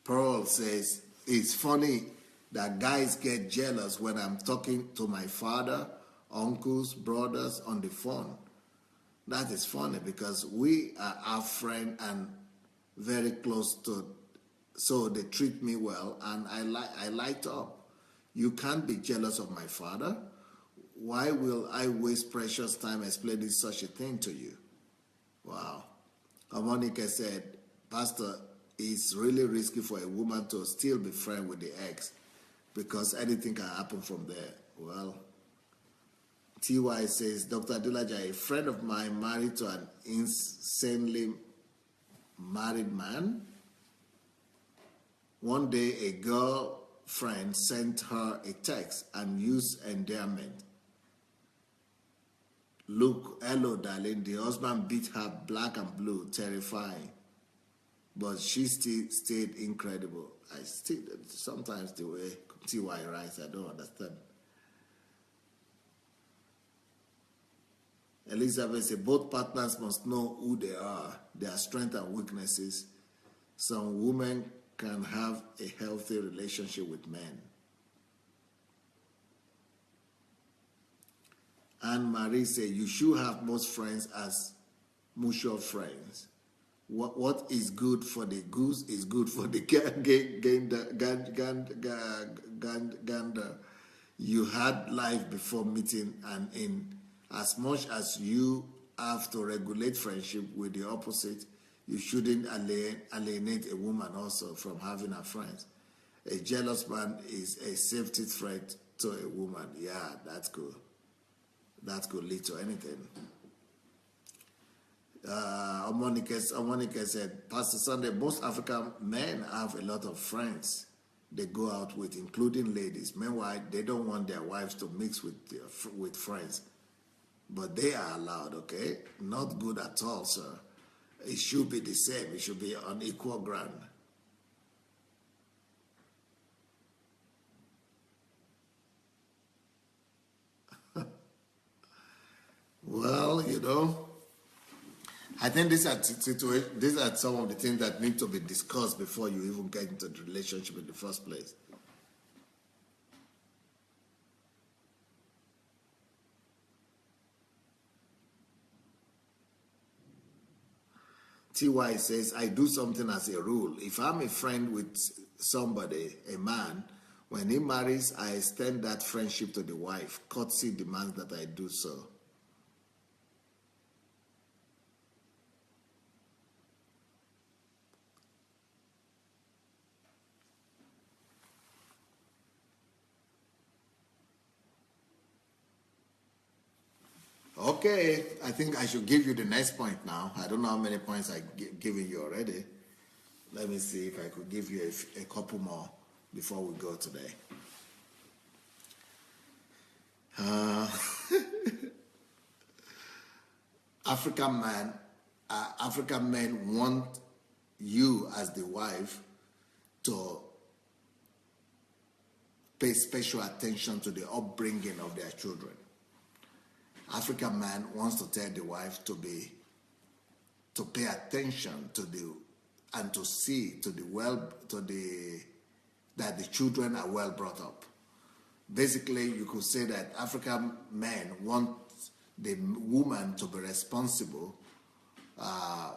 Pearl says, it's funny that guys get jealous when I'm talking to my father, uncles, brothers on the phone. That is funny because we are our friend and very close to, so they treat me well and I light up. You can't be jealous of my father. Why will I waste precious time explaining such a thing to you? Wow. Monica said, Pastor, it's really risky for a woman to still be friends with the ex because anything can happen from there. Well, TY says, Dr. Adelaja, a friend of mine married to an insanely married man. One day, a girlfriend sent her a text and used endearment. Look, hello, darling. The husband beat her black and blue, terrifying. But she still stayed incredible. I still, sometimes the way TY writes, I don't understand. Elizabeth said both partners must know who they are, their strengths and weaknesses. Some women can have a healthy relationship with men. Anne Marie said you should have most friends as mutual friends. What is good for the goose is good for the gander. You had life before meeting, and in as much as you have to regulate friendship with the opposite, you shouldn't alienate a woman also from having her friends. A jealous man is a safety threat to a woman. Yeah, that's good. That could lead to anything. Omonika said, Pastor Sunday, most African men have a lot of friends they go out with, including ladies. Meanwhile, they don't want their wives to mix with friends. But they are allowed, okay? Not good at all, sir. It should be the same. It should be on equal ground. Well, I think these are some of the things that need to be discussed before you even get into the relationship in the first place. TY says, I do something as a rule. If I'm a friend with somebody, a man, when he marries, I extend that friendship to the wife. Courtesy demands that I do so. Okay, I think I should give you the next point now. I don't know how many points I've given you already. Let me see if I could give you a couple more before we go today. African men want you as the wife to pay special attention to the upbringing of their children. African man wants to tell the wife to pay attention to and to see that the children are well brought up. Basically, you could say that African men want the woman to be responsible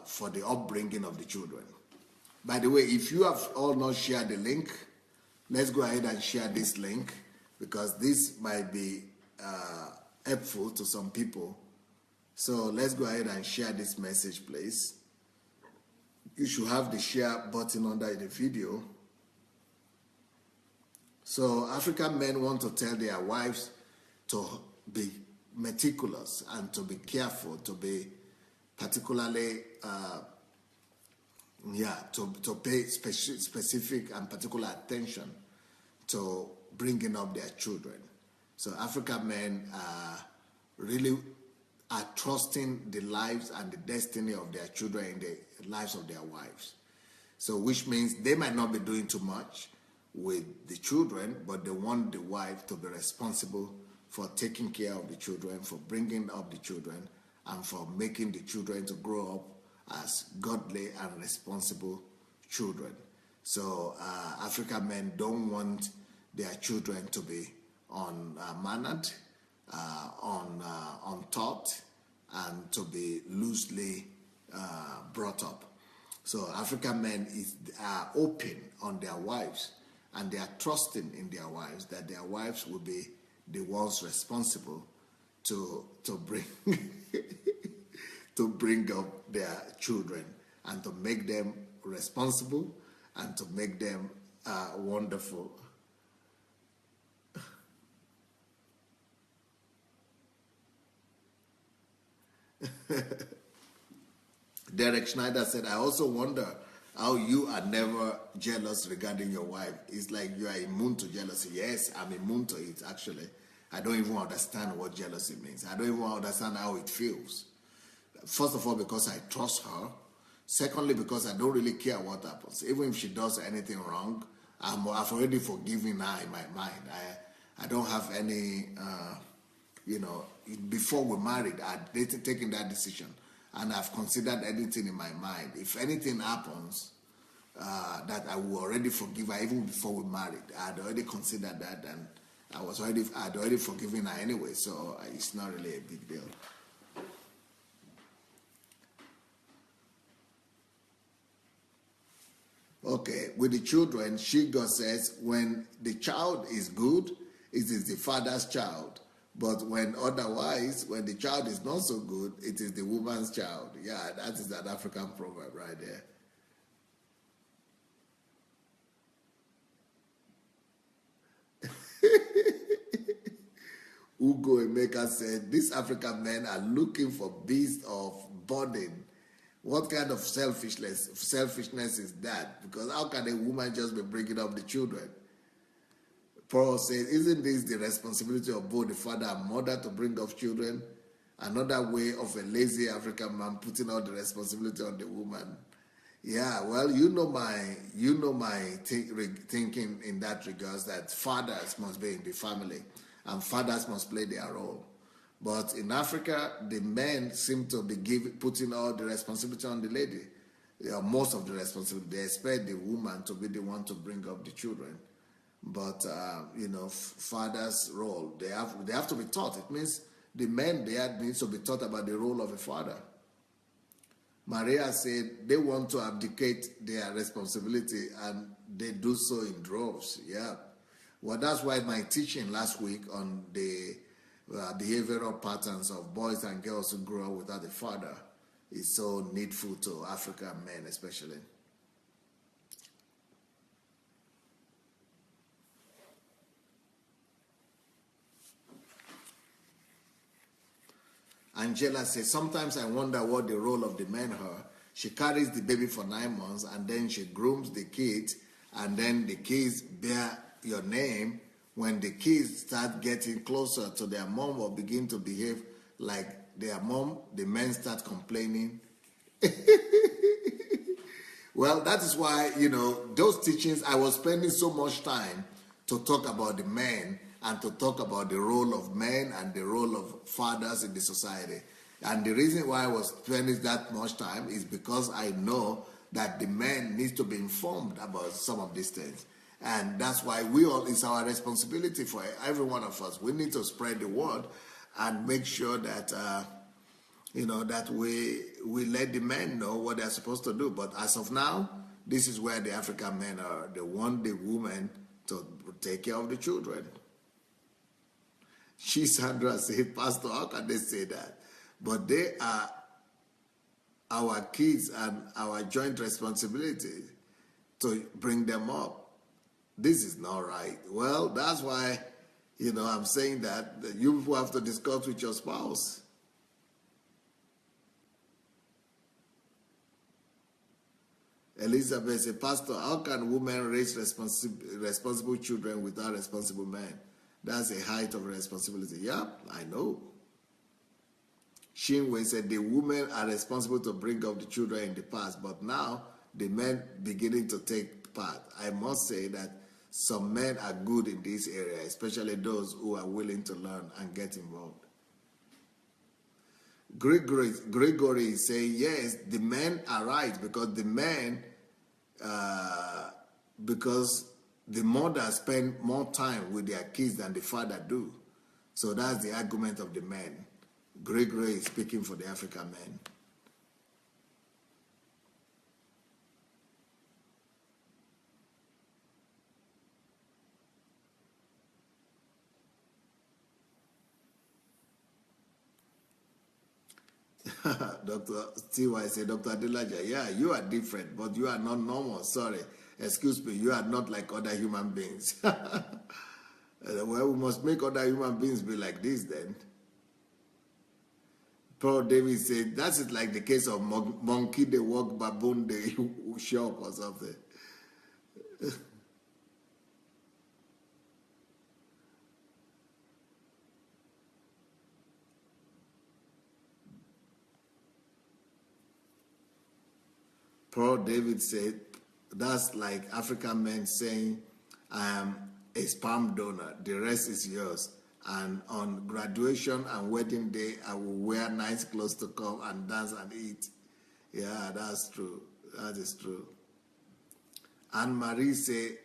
for the upbringing of the children. By the way, if you have all not shared the link, let's go ahead and share this link, because this might be helpful to some people. So let's go ahead and share this message, please. You should have the share button under the video. So African men want to tell their wives to be meticulous and to be careful, to be particularly, to pay specific and particular attention to bringing up their children. So African men really are trusting the lives and the destiny of their children in the lives of their wives. So which means they might not be doing too much with the children, but they want the wife to be responsible for taking care of the children, for bringing up the children, and for making the children to grow up as godly and responsible children. So African men don't want their children to be unmannered, untaught, and to be loosely brought up. So African men are open on their wives, and they are trusting in their wives that their wives will be the ones responsible to bring to bring up their children and to make them responsible and to make them wonderful. Derek Schneider said, I also wonder how you are never jealous regarding your wife. It's like you are immune to jealousy. Yes, I'm immune to it, actually. I don't even understand what jealousy means. I don't even understand how it feels. First of all, because I trust her. Secondly, because I don't really care what happens. Even if she does anything wrong, I've already forgiven her in my mind. I don't have any, before we married, I'd taken that decision, and I've considered anything in my mind. If anything happens, that I will already forgive her even before we married. I had already considered that, and I'd already forgiven her anyway, so it's not really a big deal. Okay, with the children, God says, when the child is good, it is the father's child. But when the child is not so good, it is the woman's child. Yeah, that is an African proverb right there. Ugo Emeka said, these African men are looking for beasts of burden. What kind of selfishness is that? Because how can a woman just be bringing up the children? Paul says, isn't this the responsibility of both the father and mother to bring up children? Another way of a lazy African man putting all the responsibility on the woman. Yeah, well, you know my thinking in that regards, that fathers must be in the family and fathers must play their role. But in Africa, the men seem to be putting all the responsibility on the lady. Most of the responsibility. They expect the woman to be the one to bring up the children. But father's role, they have to be taught. It means the men there needs to be taught about the role of a father. Maria said they want to abdicate their responsibility, and they do so in droves. Yeah. Well, that's why my teaching last week on the behavioral patterns of boys and girls who grow up without a father is so needful to African men especially. Angela says, sometimes I wonder what the role of the men are. She carries the baby for 9 months, and then she grooms the kids, and then the kids bear your name. When the kids start getting closer to their mom or begin to behave like their mom, the men start complaining. Well, that is why, those teachings, I was spending so much time to talk about the men and to talk about the role of men and the role of fathers in the society. And the reason why I was spending that much time is because I know that the men need to be informed about some of these things. And that's why it's our responsibility for every one of us. We need to spread the word and make sure that, that we let the men know what they're supposed to do. But as of now, this is where the African men are. They want the women to take care of the children. Sandra said, Pastor, how can they say that? But they are our kids and our joint responsibility to bring them up. This is not right. Well, that's why, I'm saying that you have to discuss with your spouse. Elizabeth said, Pastor, how can women raise responsible children without responsible men? That's a height of responsibility. Yeah, I know. Shinwei said the women are responsible to bring up the children in the past, but now the men beginning to take part. I must say that some men are good in this area, especially those who are willing to learn and get involved. Gregory is saying, yes, the men are right, because the men, because the mother spend more time with their kids than the father do. So that's the argument of the men. Gregory is speaking for the African men. Dr. T.Y. said, Dr. Adelaja, yeah, you are different, but you are not normal. Sorry. Excuse me, you are not like other human beings. Well, we must make other human beings be like this then. Paul David said, that's it, like the case of monkey, they walk, baboon, they shop or something. Paul David said, that's like African men saying, I am a sperm donor, the rest is yours. And on graduation and wedding day, I will wear nice clothes to come and dance and eat. Yeah, that's true. That is true. And Marie say,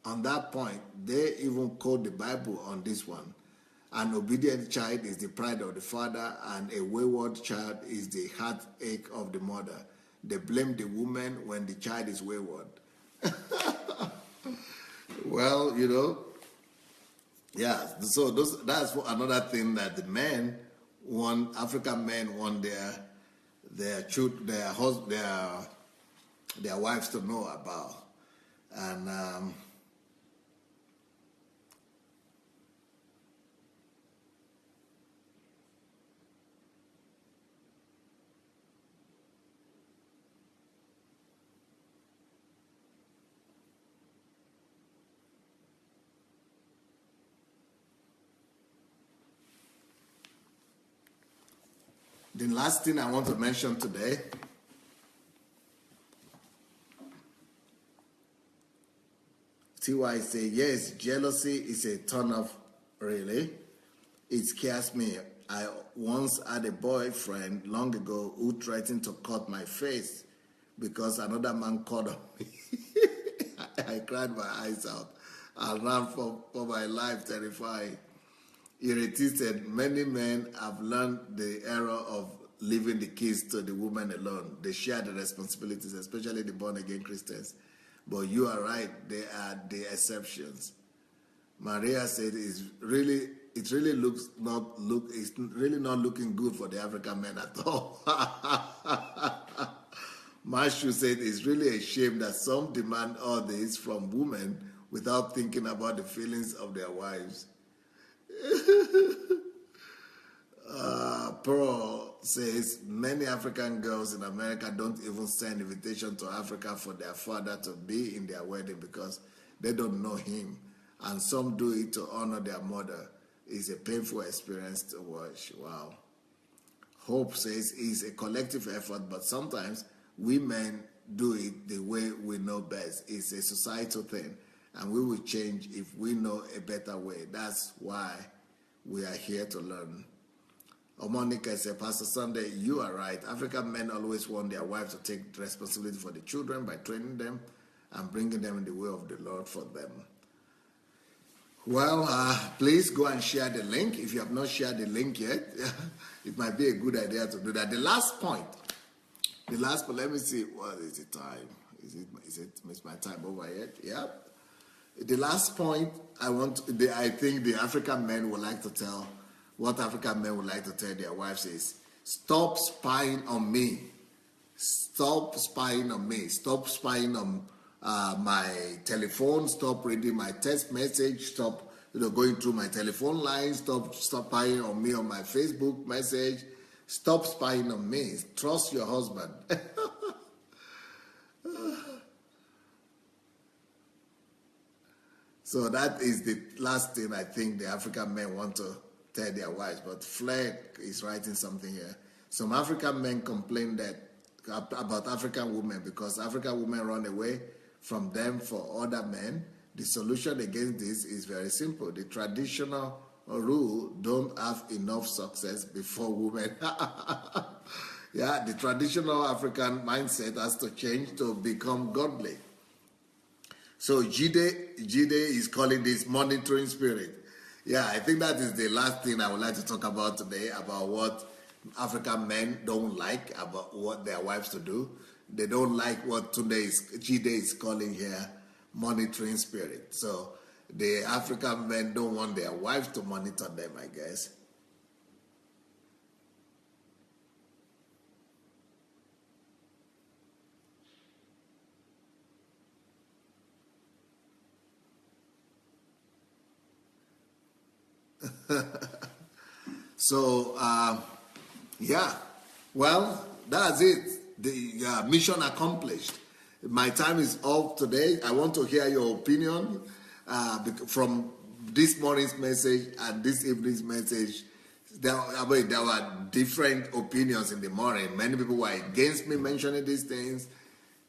on that point, they even quote the Bible on this one. An obedient child is the pride of the father, and a wayward child is the heartache of the mother. They blame the woman when the child is wayward. Well, yeah. So that's another thing that the men want. African men want their wives to know about, and. The last thing I want to mention today TY say, yes, jealousy is a turn off, really. It scares me. I once had a boyfriend long ago who threatened to cut my face because another man caught on me. I cried my eyes out. I ran for my life, terrified. Irritated, many men have learned the error of leaving the kids to the woman alone. They share the responsibilities, especially the born-again Christians. But you are right, they are the exceptions. Maria said it's really not looking good for the African men at all. Mashu said it's really a shame that some demand all this from women without thinking about the feelings of their wives. Pearl says many African girls in America don't even send invitation to Africa for their father to be in their wedding because they don't know him, and some do it to honor their mother. It's a painful experience to watch. Wow. Hope says it's a collective effort, but sometimes we men do it the way we know best. It's a societal thing, and we will change if we know a better way. That's why we are here to learn. Omonika said, Pastor Sunday, you are right. African men always want their wives to take responsibility for the children by training them and bringing them in the way of the Lord for them. Well, please go and share the link. If you have not shared the link yet, it might be a good idea to do that. The last point, let me see, what is the time? Is my time over yet? Yeah. The last point I think the African men would like to tell, what African men would like to tell their wives is, stop spying on me. Stop spying on me. Stop spying on my telephone. Stop reading my text message. Stop going through my telephone line. Stop spying on me on my Facebook message. Stop spying on me. Trust your husband. So that is the last thing I think the African men want to tell their wives. But Fleck is writing something here. Some African men complain about African women because African women run away from them for other men. The solution against this is very simple. The traditional rule, don't have enough success before women. Yeah, the traditional African mindset has to change to become godly. So Jide is calling this monitoring spirit. Yeah, I think that is the last thing I would like to talk about today, about what African men don't like about what their wives to do. They don't like what Jide is calling here monitoring spirit. So the African men don't want their wives to monitor them, I guess. So, yeah, well, that's it. The mission accomplished. My time is up today. I want to hear your opinion from this morning's message and this evening's message. There were different opinions in the morning. Many people were against me mentioning these things.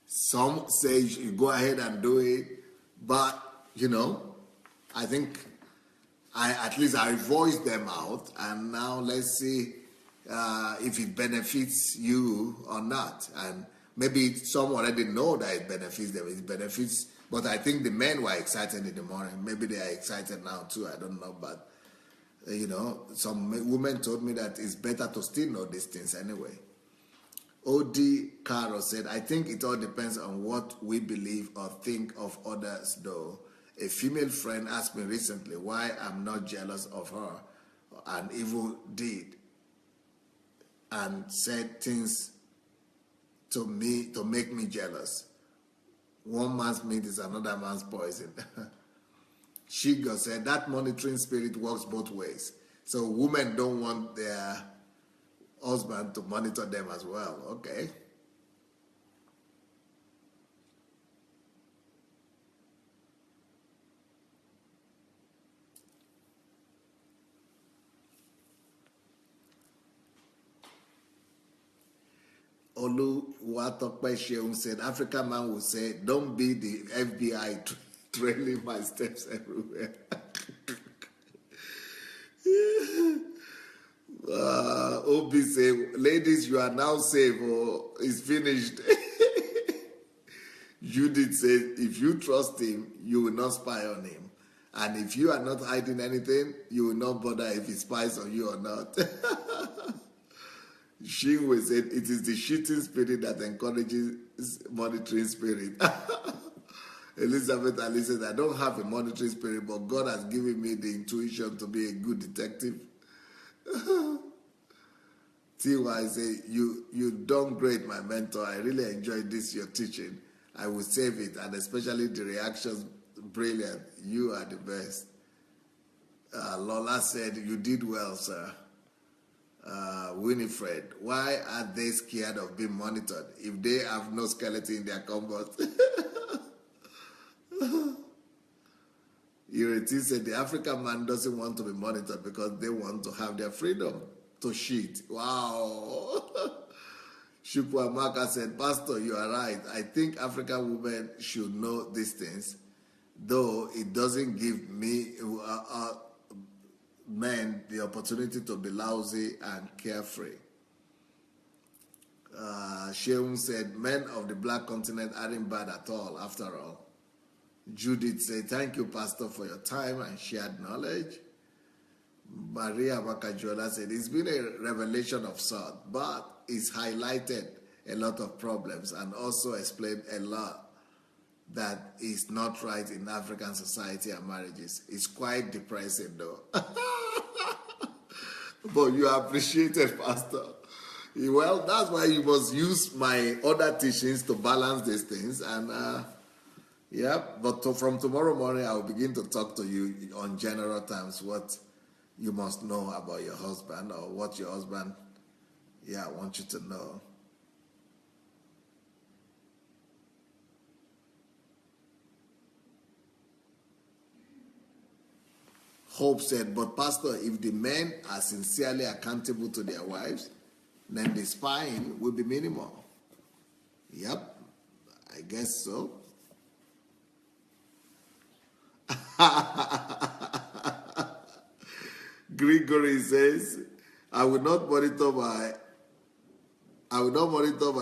Some say you go ahead and do it. But, I think at least I voiced them out, and now let's see if it benefits you or not. And maybe some already know that it benefits them. It benefits, but I think the men were excited in the morning. Maybe they are excited now too. I don't know, but some women told me that it's better to still know these things anyway. O.D. Caro said, I think it all depends on what we believe or think of others, though. A female friend asked me recently why I'm not jealous of her and even did and said things to me to make me jealous. One man's meat is another man's poison. Shiga said that monitoring spirit works both ways. So women don't want their husband to monitor them as well. Okay. Oluwatope Sheung said, African man will say, don't be the FBI trailing my steps everywhere. Obi say, ladies, you are now safe, or it's finished. Judith said, if you trust him, you will not spy on him. And if you are not hiding anything, you will not bother if he spies on you or not. Shingwe said, it is the shooting spirit that encourages monitoring spirit. Elizabeth Ali said, I don't have a monitoring spirit, but God has given me the intuition to be a good detective. T.Y. say, you done great, my mentor. I really enjoyed this, your teaching. I will save it, and especially the reactions, brilliant. You are the best. Lola said, you did well, sir. Winifred, why are they scared of being monitored if they have no skeleton in their cupboard? Ireti said the African man doesn't want to be monitored because they want to have their freedom to cheat. Wow. Chukwamaka said, Pastor, you are right. I think African women should know these things, though it doesn't give me men the opportunity to be lousy and carefree. Sheung said, men of the black continent aren't bad at all, after all. Judith said, thank you, Pastor, for your time and shared knowledge. Maria Wakajola said, it's been a revelation of sort, but it's highlighted a lot of problems and also explained a lot that is not right in African society and marriages. It's quite depressing, though. But you are appreciated, Pastor. Well, that's why you must use my other teachings to balance these things. And from tomorrow morning, I will begin to talk to you on general terms, what you must know about your husband or what your husband, wants you to know. Hope said, but Pastor, if the men are sincerely accountable to their wives, then the spying will be minimal. Yep, I guess so. Gregory says, I will not monitor my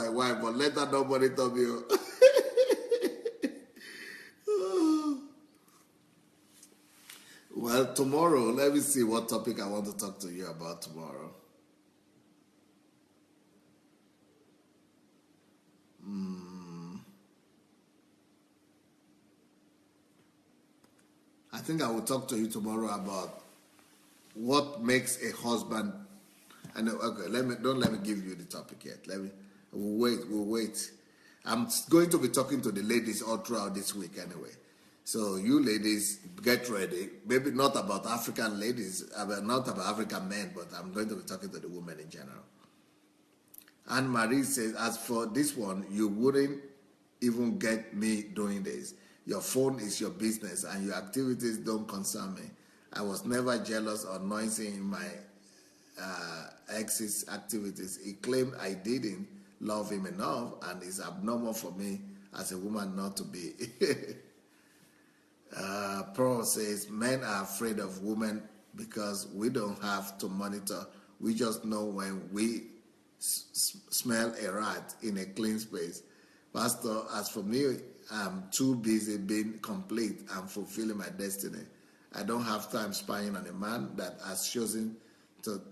wife, but let her not monitor me. Well, tomorrow, let me see what topic I want to talk to you about tomorrow. I think I will talk to you tomorrow about what makes a husband. And okay, don't let me give you the topic yet. We'll wait. I'm going to be talking to the ladies all throughout this week anyway. So you ladies, get ready. Maybe not about African ladies, not about African men, but I'm going to be talking to the women in general. Anne Marie says, as for this one, you wouldn't even get me doing this. Your phone is your business and your activities don't concern me. I was never jealous or noisy in my ex's activities. He claimed I didn't love him enough and it's abnormal for me as a woman not to be. Paul says men are afraid of women because we don't have to monitor. We just know when we smell a rat in a clean space. Pastor, as for me, I'm too busy being complete and fulfilling my destiny. I don't have time spying on a man that has chosen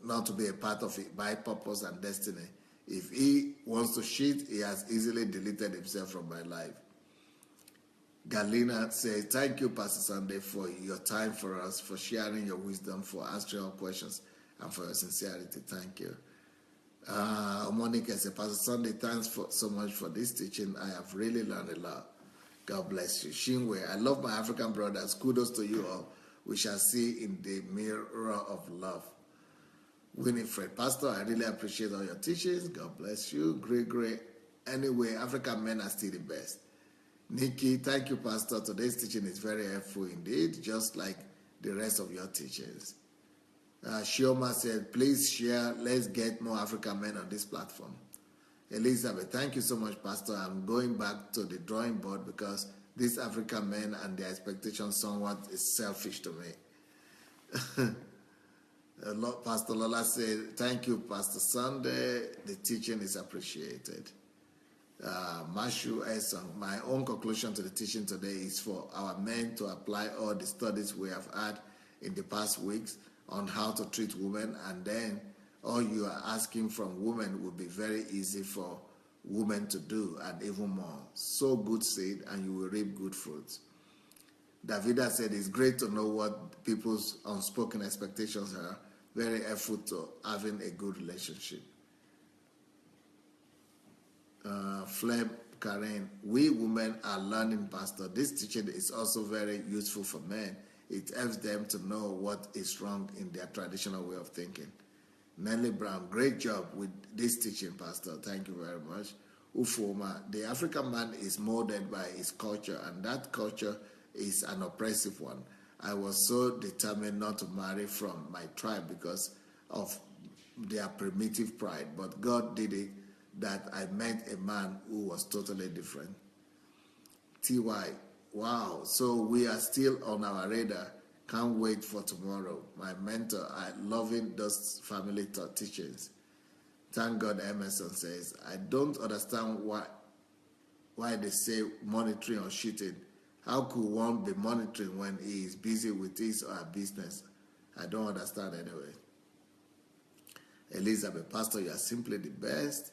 not to be a part of it by purpose and destiny. If he wants to cheat, he has easily deleted himself from my life. Galina says, thank you, Pastor Sunday, for your time for us, for sharing your wisdom, for answering our questions, and for your sincerity. Thank you. Monica says, Pastor Sunday, thanks so much for this teaching. I have really learned a lot. God bless you. Shinwe, I love my African brothers. Kudos to you all. We shall see in the mirror of love. Winifred, Pastor, I really appreciate all your teachings. God bless you. Great. Anyway, African men are still the best. Nikki, thank you, Pastor. Today's teaching is very helpful indeed, just like the rest of your teachings. Shioma said, please share. Let's get more African men on this platform. Elizabeth, thank you so much, Pastor. I'm going back to the drawing board because these African men and their expectations somewhat is selfish to me. Pastor Lola said, thank you, Pastor Sunday. The teaching is appreciated. Mashu Esong, my own conclusion to the teaching today is for our men to apply all the studies we have had in the past weeks on how to treat women, and then all you are asking from women will be very easy for women to do, and even more. Sow good seed and you will reap good fruits. Davida said it's great to know what people's unspoken expectations are. Very helpful to having a good relationship. Flem Karen, we women are learning, Pastor. This teaching is also very useful for men. It helps them to know what is wrong in their traditional way of thinking. Nelly Brown, great job with this teaching, Pastor. Thank you very much. Ufoma, the African man is molded by his culture, and that culture is an oppressive one. I was so determined not to marry from my tribe because of their primitive pride, but God did it that I met a man who was totally different. TY, wow, so we are still on our radar. Can't wait for tomorrow. My mentor, I'm loving those family teachings. Thank God, Emerson says, I don't understand why they say monitoring or cheating. How could one be monitoring when he is busy with his or her business? I don't understand anyway. Elizabeth, Pastor, you are simply the best.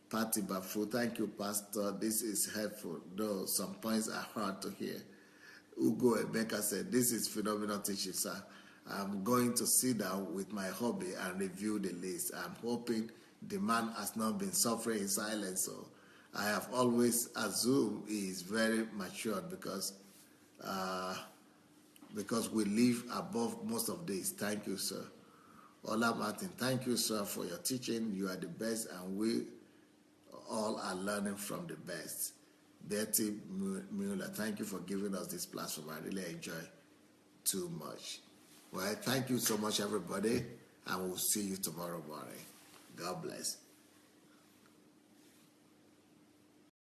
Patty Bafu, thank you, Pastor. This is helpful, though some points are hard to hear. Ugo Ebeka said, this is phenomenal teaching, sir. I'm going to sit down with my hobby and review the list. I'm hoping the man has not been suffering in silence. So I have always assumed he is very matured because we live above most of this. Thank you, sir. Ola Martin, thank you, sir, for your teaching. You are the best, and we all are learning from the best. Betty Mueller, thank you for giving us this platform. I really enjoy too much. Well, thank you so much, everybody, and we'll see you tomorrow morning. God bless.